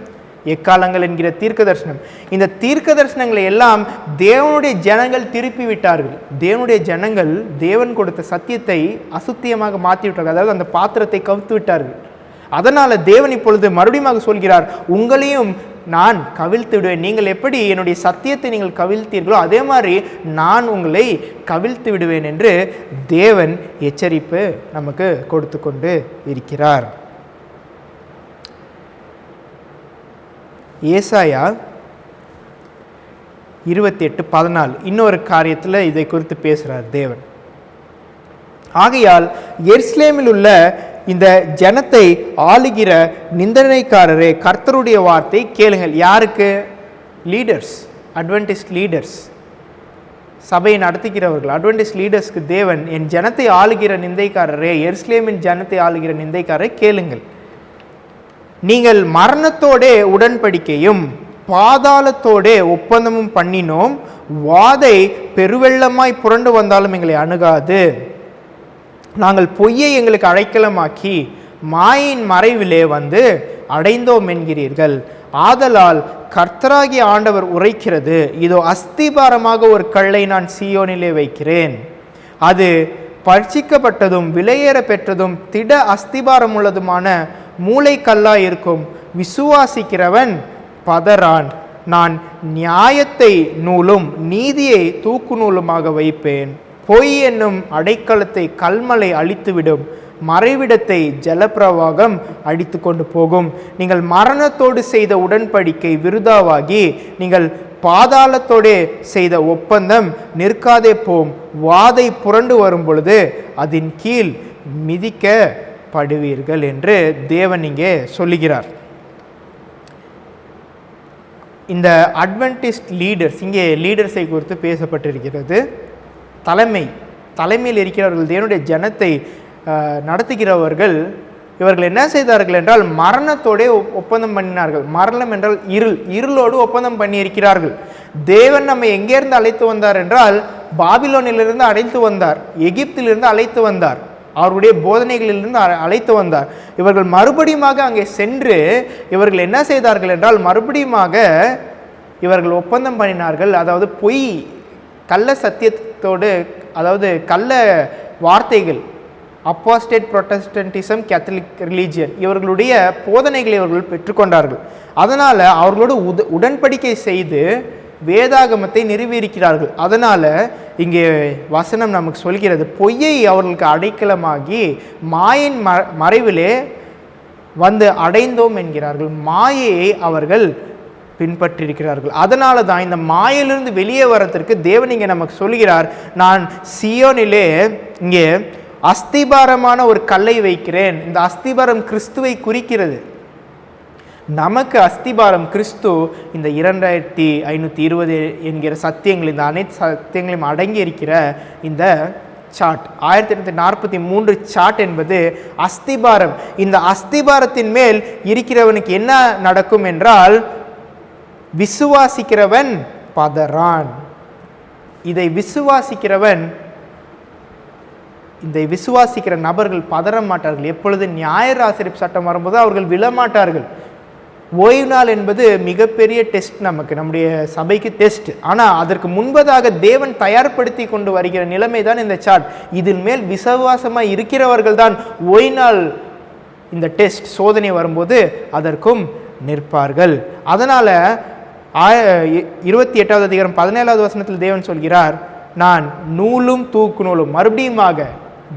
எக்காலங்கள் என்கிற தீர்க்க தரிசனம். இந்த தீர்க்க தரிசனங்களை எல்லாம் தேவனுடைய ஜனங்கள் திருப்பி விட்டார்கள். தேவனுடைய ஜனங்கள் தேவன் கொடுத்த சத்தியத்தை அசுத்தியமாக மாற்றி விட்டார்கள், அதாவது அந்த பாத்திரத்தை கவுத்து விட்டார்கள். அதனால் தேவன் இப்பொழுது மறுபடியும் சொல்கிறார், உங்களையும் நான் கவிழ்த்து விடுவேன். நீங்கள் எப்படி என்னுடைய சத்தியத்தை நீங்கள் கவிழ்த்தீர்களோ அதே மாதிரி நான் உங்களை கவிழ்த்து விடுவேன் என்று தேவன் எச்சரிப்பு நமக்கு கொடுத்து கொண்டு இருக்கிறார். ஏசாயா 28:14 இன்னொரு காரியத்தில் இதை குறித்து பேசுகிறார் தேவன். ஆகையால் எருசலேமில் உள்ள இந்த ஜனத்தை ஆளுகிற நிந்தனைக்காரரே, கர்த்தருடைய வார்த்தை கேளுங்கள். யாருக்கு? லீடர்ஸ், அட்வென்டிஸ்ட் லீடர்ஸ், சபையை நடத்துகிறவர்கள், அட்வென்டிஸ்ட் லீடர்ஸ்க்கு தேவன், என் ஜனத்தை ஆளுகிற நிந்தைக்காரரே, எருசலேமின் ஜனத்தை ஆளுகிற நிந்தைக்காரரை கேளுங்கள். நீங்கள் மரணத்தோடே உடன்படிக்கையும் பாதாளத்தோடே ஒப்பந்தமும் பண்ணினோம். வாதை பெருவெள்ளமாய் புரண்டு வந்தாலும் எங்களை அணுகாது. நாங்கள் பொய்யை எங்களுக்கு அடைக்கலமாக்கி மாயின் மறைவிலே வந்து அடைந்தோம் என்கிறீர்கள். ஆதலால் கர்த்தராகிய ஆண்டவர் உரைக்கிறது, இதோ அஸ்திபாரமாக ஒரு கல்லை நான் சீயோனிலே வைக்கிறேன். அது பட்சிக்கப்பட்டதும் விலையேற பெற்றதும் திட அஸ்திபாரம் உள்ளதுமான மூளைக்கல்லாய் இருக்கும். விசுவாசிக்கிறவன் பதறான். நான் நியாயத்தை நூலும் நீதியை தூக்கு நூலுமாக வைப்பேன். பொய் என்னும் அடைக்கலத்தை கல்மலை அழித்துவிடும், மறைவிடத்தை ஜலப்பிரவாகம் அடித்து கொண்டு போகும். நீங்கள் மரணத்தோடு செய்த உடன்படிக்கை விருதாவாகி நீங்கள் பாதாளத்தோடே செய்த ஒப்பந்தம் நிற்காதே போம். வாதை புரண்டு வரும் பொழுது அதன் கீழ் மிதிக்கப்படுவீர்கள் என்று தேவன் இங்கே சொல்லுகிறார். இந்த அட்வென்டிஸ்ட் லீடர்ஸ், இங்கே லீடர்ஸை குறித்து பேசப்பட்டிருக்கிறது. தலைமையில் இருக்கிறவர்கள், தேவனுடைய ஜனத்தை நடத்துகிறவர்கள், இவர்கள் என்ன செய்தார்கள் என்றால் மரணத்தோடே ஒப்பந்தம் பண்ணினார்கள். மரணம் என்றால் இருளோடு ஒப்பந்தம் பண்ணியிருக்கிறார்கள். தேவன் நம்மை எங்கேருந்து அழைத்து வந்தார் என்றால் பாபிலோனிலிருந்து அழைத்து வந்தார், எகிப்திலிருந்து அழைத்து வந்தார், அவருடைய போதனைகளிலிருந்து அழைத்து வந்தார். இவர்கள் மறுபடியும் அங்கே சென்று இவர்கள் என்ன செய்தார்கள் என்றால் மறுபடியும் இவர்கள் ஒப்பந்தம் பண்ணினார்கள். அதாவது பொய், கள்ள சத்தியத்தோடு, அதாவது கள்ள வார்த்தைகள், அப்போஸ்டேட் புரொட்டஸ்டன்டிசம், கேத்தலிக் ரிலீஜியன், இவர்களுடைய போதனைகளை இவர்கள் பெற்றுக்கொண்டார்கள். அதனால் அவர்களோடு உடன்படிக்கை செய்து வேதாகமத்தை நிறுவியிருக்கிறார்கள். அதனால் இங்கே வசனம் நமக்கு சொல்கிறது, பொய்யை அவர்களுக்கு அடைக்கலமாகி மாயின் மறைவிலே வந்து அடைந்தோம் என்கிறார்கள். மாயையை அவர்கள் பின்பற்றியிருக்கிறார்கள். அதனால தான் இந்த மாயிலிருந்து வெளியே வரத்திற்கு தேவன் இங்கே நமக்கு சொல்கிறார், நான் சியோனிலே இங்கே அஸ்திபாரமான ஒரு கல்லை வைக்கிறேன். இந்த அஸ்திபாரம் கிறிஸ்துவை குறிக்கிறது. நமக்கு அஸ்திபாரம் கிறிஸ்து. இந்த 2520 என்கிற சத்தியங்கள், இந்த அனைத்து சத்தியங்களையும் அடங்கி இருக்கிற இந்த சாட் 1843 சாட் என்பது அஸ்திபாரம். இந்த அஸ்திபாரத்தின் மேல் இருக்கிறவனுக்கு என்ன நடக்கும் என்றால், விசுவாசிக்கிறவன் பதறான். இதை விசுவாசிக்கிற நபர்கள் பதற மாட்டார்கள். எப்பொழுது நியாயராசரிப்பு சட்டம் வரும்போது அவர்கள் விழமாட்டார்கள். ஓய்வு நாள் என்பது மிகப்பெரிய டெஸ்ட், நம்முடைய சபைக்கு டெஸ்ட். ஆனால் அதற்கு முன்பதாக தேவன் தயார்படுத்தி கொண்டு வருகிற நிலைமை தான் இந்த சாட். இதில் மேல் விசுவாசமாக இருக்கிறவர்கள் தான் ஓய்வு நாள் இந்த டெஸ்ட் சோதனை வரும்போது அதற்கும் நிற்பார்கள். அதனால் 28வது அதிகாரம் 17வது வசனத்தில் தேவன் சொல்கிறார், நான் நூலும் தூக்கு நூலும், மறுபடியுமாக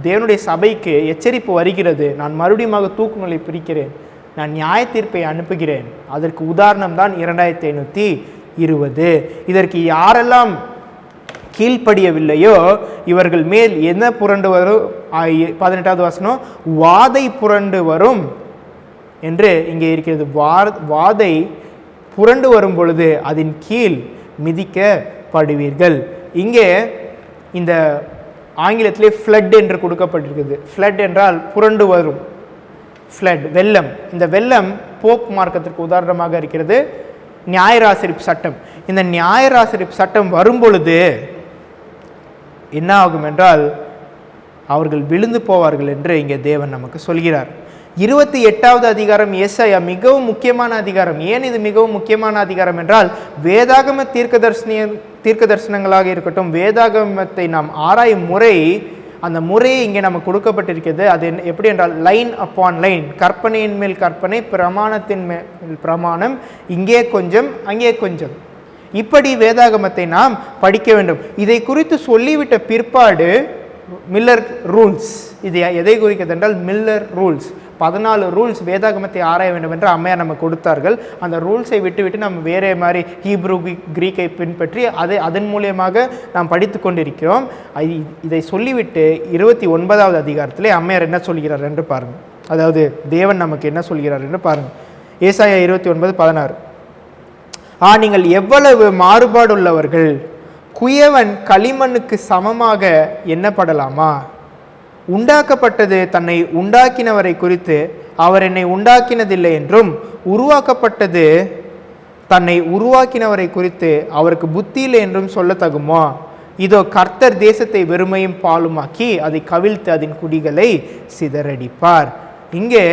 தேவனுடைய சபைக்கு எச்சரிப்பு வருகிறது, நான் மறுபடியுமாக தூக்கு நூலை பிரிக்கிறேன், நான் நியாய தீர்ப்பை அனுப்புகிறேன். அதற்கு உதாரணம் தான் 2520. இதற்கு யாரெல்லாம் கீழ்ப்படியவில்லையோ இவர்கள் மேல் என்ன புரண்டு வரும்? 18வது வசனம், வாதை புரண்டு வரும் என்று இங்கே இருக்கிறது. வாதை புரண்டு வரும் பொழுது அதன் கீழ் மிதிக்கப்படுவீர்கள். இங்கே இந்த ஆங்கிலத்திலே ஃப்ளட் என்று கொடுக்கப்பட்டிருக்குது. ஃப்ளட் என்றால் புரண்டு வரும், ஃப்ளட் வெள்ளம். இந்த வெள்ளம் போப் மார்க்கத்திற்கு உதாரணமாக இருக்கிறது. நியாயராசரிப்பு சட்டம், இந்த நியாயராசரிப்பு சட்டம் வரும் பொழுது என்ன ஆகும் என்றால் அவர்கள் விழுந்து போவார்கள் என்று இங்கே தேவன் நமக்கு சொல்கிறார். 28வது அதிகாரம் ஏசாயா மிகவும் முக்கியமான அதிகாரம். ஏன் இது மிகவும் முக்கியமான அதிகாரம் என்றால், வேதாகம தீர்க்க தரிசனங்களாக இருக்கட்டும், வேதாகமத்தை நாம் ஆராயும் முறை, அந்த முறையை இங்கே நமக்கு கொடுக்கப்பட்டிருக்கிறது. அது எப்படி என்றால், லைன் அப்பான் லைன், கற்பனையின் மேல் கற்பனை, பிரமாணத்தின் மேல் பிரமாணம், இங்கே கொஞ்சம் அங்கே கொஞ்சம், இப்படி வேதாகமத்தை நாம் படிக்க வேண்டும். இதை குறித்து சொல்லிவிட்ட பிற்பாடு மில்லர் ரூல்ஸ், இது எதை குறிக்கிறது என்றால் மில்லர் ரூல்ஸ், 14 ரூல்ஸ் வேதாகமத்தை ஆராய வேண்டும் என்று அம்மையார் நம்ம கொடுத்தார்கள். அந்த ரூல்ஸை விட்டு நம்ம வேறே மாதிரி ஹீப்ரு கிரீக்கை பின்பற்றி அதன் மூலியமாக நாம் படித்து கொண்டிருக்கிறோம். இதை சொல்லிவிட்டு 29வது அதிகாரத்திலே அம்மையார் என்ன சொல்கிறார் என்று பாருங்கள். அதாவது தேவன் நமக்கு என்ன சொல்கிறார் என்று பாருங்கள். ஏசாயா 29:16, நீங்கள் எவ்வளவு மாறுபாடுள்ளவர்கள், குயவன் களிமண்ணுக்கு சமமாக எண்ணப்படலாமா? உண்டாக்கப்பட்டது தன்னை உண்டாக்கினவரை குறித்து அவர் என்னை உண்டாக்கினதில்லை என்றும், உருவாக்கப்பட்டது தன்னை உருவாக்கினவரை குறித்து அவருக்கு புத்தி இல்லை என்றும் சொல்ல தகுமோ? இதோ கர்த்தர் தேசத்தை வெறுமையும் பாலுமாக்கி அதை கவிழ்த்து அதன் குடிகளை சிதறடிப்பார். இங்கே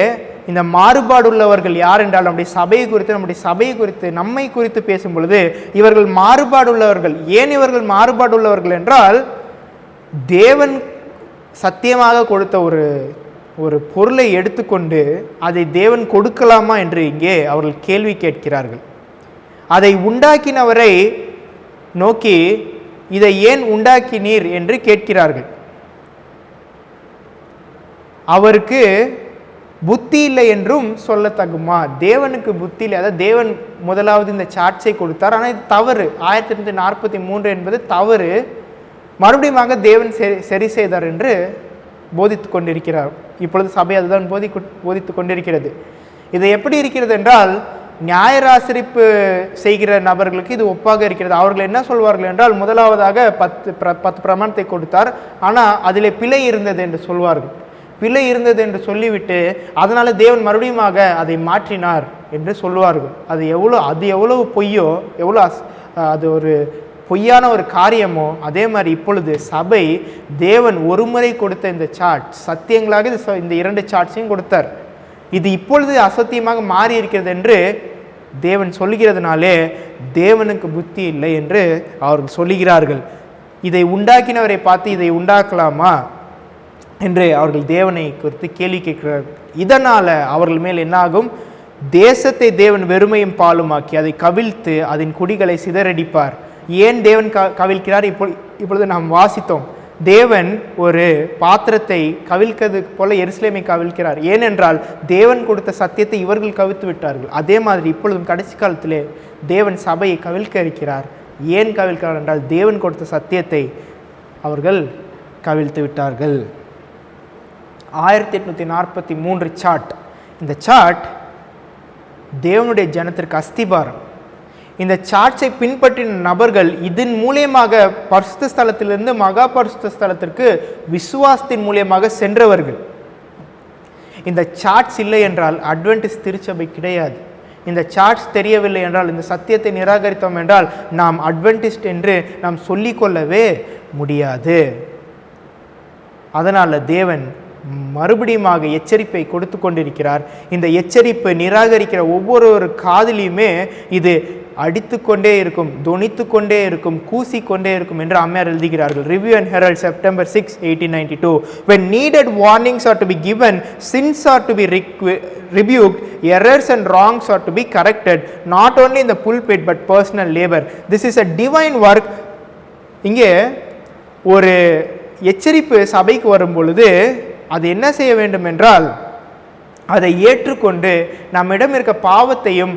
இந்த மாறுபாடுள்ளவர்கள் யார் என்றால், நம்முடைய சபையை குறித்து நம்மை குறித்து பேசும் பொழுது இவர்கள் மாறுபாடுள்ளவர்கள். ஏன் இவர்கள் மாறுபாடுள்ளவர்கள் என்றால், தேவன் சத்தியமாக கொடுத்த ஒரு பொருளை எடுத்துக்கொண்டு அதை தேவன் கொடுக்கலாமா என்று இங்கே அவர்கள் கேள்வி கேட்கிறார்கள். அதை உண்டாக்கினவரை நோக்கி இதை ஏன் உண்டாக்கினீர் என்று கேட்கிறார்கள். அவருக்கு புத்தி இல்லை என்றும் சொல்ல தகுமா? தேவனுக்கு புத்தி இல்லை. அதாவது தேவன் முதலாவது இந்த சார்ட்ஸை கொடுத்தார், ஆனால் இது தவறு. 1843 என்பது தவறு. மறுபடியும் தேவன் சரி செய்தார் என்று போதித்து கொண்டிருக்கிறார். இப்பொழுது சபை அதுதான் போதித்து கொண்டிருக்கிறது. இது எப்படி இருக்கிறது என்றால், நியாயராசரிப்பு செய்கிற நபர்களுக்கு இது ஒப்பாக இருக்கிறது. அவர்கள் என்ன சொல்வார்கள் என்றால், முதலாவதாக 10 பிரமாணத்தை கொடுத்தார், ஆனால் அதில் பிழை இருந்தது என்று சொல்வார்கள். பிழை இருந்தது என்று சொல்லிவிட்டு அதனால் தேவன் மறுபடியும் அதை மாற்றினார் என்று சொல்வார்கள். அது எவ்வளவு பொய்யோ, எவ்வளோ அது ஒரு பொய்யான ஒரு காரியமோ, அதே மாதிரி இப்பொழுது சபை தேவன் ஒரு முறை கொடுத்த இந்த சார்ட் சத்தியங்களாக இந்த 2 சார்ட்ஸையும் கொடுத்தார். இது இப்பொழுது அசத்தியமாக மாறி இருக்கிறது என்று தேவன் சொல்லுகிறதுனாலே தேவனுக்கு புத்தி இல்லை என்று அவர்கள் சொல்லுகிறார்கள். இதை உண்டாக்கினவரை பார்த்து இதை உண்டாக்கலாமா என்று அவர்கள் தேவனை குறித்து கேள்வி கேட்கிறார்கள். இதனால் அவர்கள் மேல் என்னாகும்? தேசத்தை தேவன் வெறுமையும் பாலுமாக்கி அதை கவிழ்த்து அதன் குடிகளை சிதறடிப்பார். ஏன் தேவன் கவிழ்க்கிறார்? இப்பொழுது நாம் வாசித்தோம், தேவன் ஒரு பாத்திரத்தை கவிழ்க்கிறது போல எருசலேமை கவிழ்க்கிறார். ஏனென்றால் தேவன் கொடுத்த சத்தியத்தை இவர்கள் கவிழ்த்து விட்டார்கள். அதே மாதிரி இப்பொழுதும் கடைசி காலத்திலே தேவன் சபையை கவிழ்க்க இருக்கிறார். ஏன் கவிழ்க்கிறார் என்றால் தேவன் கொடுத்த சத்தியத்தை அவர்கள் கவிழ்த்து விட்டார்கள். 1843 சார்ட். இந்த சார்ட் தேவனுடைய ஜனத்திற்கு அஸ்திபாரம். இந்த சார்ட்ஸை பின்பற்றின நபர்கள் இதன் மூலியமாக பரிசுத்த ஸ்தலத்திலிருந்து மகா பரிசுத்த ஸ்தலத்திற்கு விசுவாசத்தின் மூலியமாக சென்றவர்கள். இந்த சார்ட்ஸ் இல்லை என்றால் அட்வென்டிஸ்ட் திருச்சபை கிடையாது. இந்த சார்ட்ஸ் தெரியவில்லை என்றால், இந்த சத்தியத்தை நிராகரித்தோம் என்றால் நாம் அட்வென்டிஸ்ட் என்று நாம் சொல்லிக்கொள்ளவே முடியாது. அதனால் தேவன் மறுபடியுமாக எச்சரிப்பை கொடுத்து கொண்டிருக்கிறார். இந்த எச்சரிப்பு நிராகரிக்கிற ஒவ்வொரு காதிலையுமே இது அடித்துக்கொண்டே இருக்கும், தொனித்து கொண்டே இருக்கும், கூசிக்கொண்டே இருக்கும் என்று அம்மையார் எழுதுகிறார்கள். Review and Herald September 6, 1892. When needed warnings are to be given, sins are to be rebuked, errors and wrongs are to be corrected, not only in the pulpit but personal labor. This is a divine work. இங்கே ஒரு எச்சரிப்பு சபைக்கு வரும் பொழுது அது என்ன செய்ய வேண்டும் என்றால், அதை ஏற்றுக்கொண்டு நம்மிடம் இருக்க பாவத்தையும்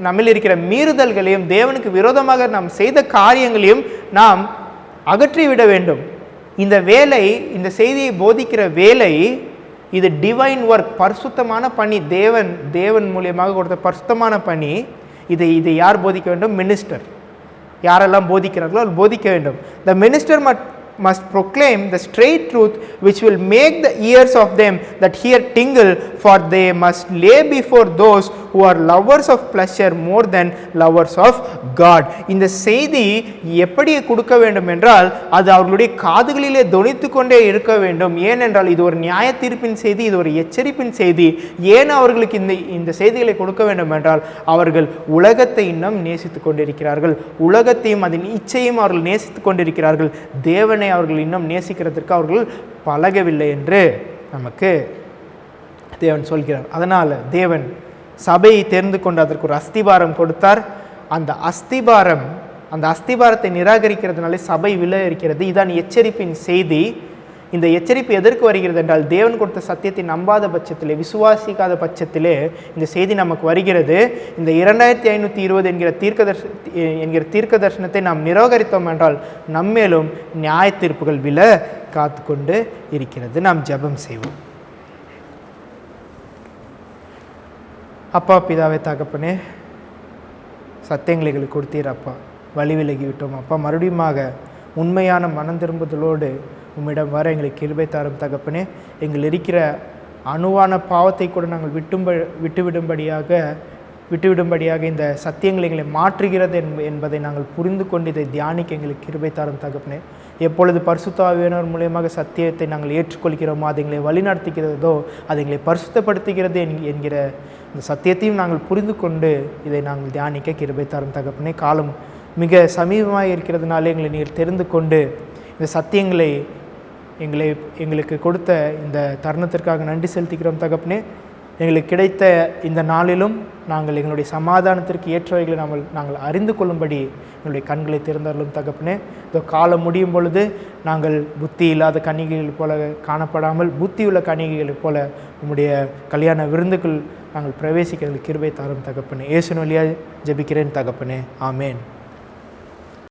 நம்மில் இருக்கிற மீறுதல்களையும் தேவனுக்கு விரோதமாக நாம் செய்த காரியங்களையும் நாம் அகற்றிவிட வேண்டும். இந்த வேலை, இந்த செய்தியை போதிக்கிற வேலை, இது டிவைன் ஒர்க், பரிசுத்தமான பணி, தேவன் மூலியமாக கொடுத்த பரிசுத்தமான பணி. இதை யார் போதிக்க வேண்டும்? மினிஸ்டர். யாரெல்லாம் போதிக்கிறார்களோ அவர் போதிக்க வேண்டும். த minister must proclaim the straight truth which will make the ears of them that hear tingle, for they must lay before those who are lovers of pleasure more than lovers of God. இந்த செய்தி எப்படி கொடுக்க வேண்டும் என்றால், அது அவர்களுடைய காதுகளிலே தொனித்து கொண்டே இருக்க வேண்டும். ஏனென்றால் இது ஒரு நியாய தீர்ப்பின் செய்தி, இது ஒரு எச்சரிப்பின் செய்தி. ஏன் அவர்களுக்கு இந்த செய்திகளை கொடுக்க வேண்டும் என்றால், அவர்கள் உலகத்தை இன்னும் நேசித்து கொண்டிருக்கிறார்கள். உலகத்தையும் அதன் இச்சையும் அவர்கள் நேசித்து கொண்டிருக்கிறார்கள். தேவனை அவர்கள் இன்னும் நேசிக்கிறதுக்கு அவர்கள் பழகவில்லை என்று நமக்கு தேவன் சொல்கிறார். அதனால் தேவன் சபையை தெரிந்து கொண்டு அதற்கு ஒரு அஸ்திபாரம் கொடுத்தார். அந்த அஸ்திபாரத்தை நிராகரிக்கிறதுனாலே சபை விழ இருக்கிறது. இதுதான் எச்சரிப்பின் செய்தி. இந்த எச்சரிப்பு எதற்கு வருகிறது என்றால், தேவன் கொடுத்த சத்தியத்தை நம்பாத பட்சத்திலே, விசுவாசிக்காத பட்சத்திலே இந்த செய்தி நமக்கு வருகிறது. இந்த 2520 என்கிற தீர்க்க தரிசனத்தை நாம் நிராகரித்தோம் என்றால் நம்மேலும் நியாய தீர்ப்புகள் விழ காத்து கொண்டு இருக்கிறது. நாம் ஜெபம் செய்வோம். அப்பா, பிதாவே, தகப்பனே, சத்தியங்களை எங்களுக்கு கொடுத்தீர் அப்பா. வழி விலகி விட்டோம் அப்பா. மறுபடியுமாக உண்மையான மனம் திரும்புதலோடு உம்மிடம் வர எங்களுக்கு கிருபை தாரும் தகப்பனே. எங்கள் இருக்கிற அணுவான பாவத்தை கூட நாங்கள் விட்டுவிடும்படியாக இந்த சத்தியங்களை எங்களை மாற்றுகிறது என்பதை நாங்கள் புரிந்து கொண்டு இதை தியானிக்க எங்களுக்கு கிருபை தாரும் தகப்பனே. எப்பொழுது பரிசுத்த ஆவியானவர் மூலியமாக சத்தியத்தை நாங்கள் ஏற்றுக்கொள்கிறோமோ, அது எங்களை வழிநடத்துகிறதோ, அது எங்களை பரிசுத்தப்படுத்துகிறது என்கிற இந்த சத்தியத்தையும் நாங்கள் புரிந்து கொண்டு இதை நாங்கள் தியானிக்க கிருபை தாரும் தகப்பனே. காலம் மிக சமீபமாக இருக்கிறதுனால எங்களை நீர் தெரிந்து கொண்டு இந்த சத்தியங்களை எங்களுக்கு கொடுத்த இந்த தருணத்திற்காக நன்றி செலுத்துகிறோம் தகப்பனே. எங்களுக்கு கிடைத்த இந்த நாளிலும் நாங்கள் எங்களுடைய சமாதானத்திற்கு ஏற்றவைகளை நாங்கள் அறிந்து கொள்ளும்படி எங்களுடைய கண்களை திறந்தாலும் தகப்பனே. இதோ காலம் முடியும் பொழுது நாங்கள் புத்தி இல்லாத கன்னிகைகள் போல காணப்படாமல் புத்தியுள்ள கன்னிகைகளைப் போல உம்முடைய கல்யாண விருந்துக்குள் நாங்கள் பிரவேசிக்கிறதுக்கு கிருபை தாரும் தகப்பனே. இயேசுவின் வழியாக ஜெபிக்கிறேன் தகப்பனே. ஆமேன்.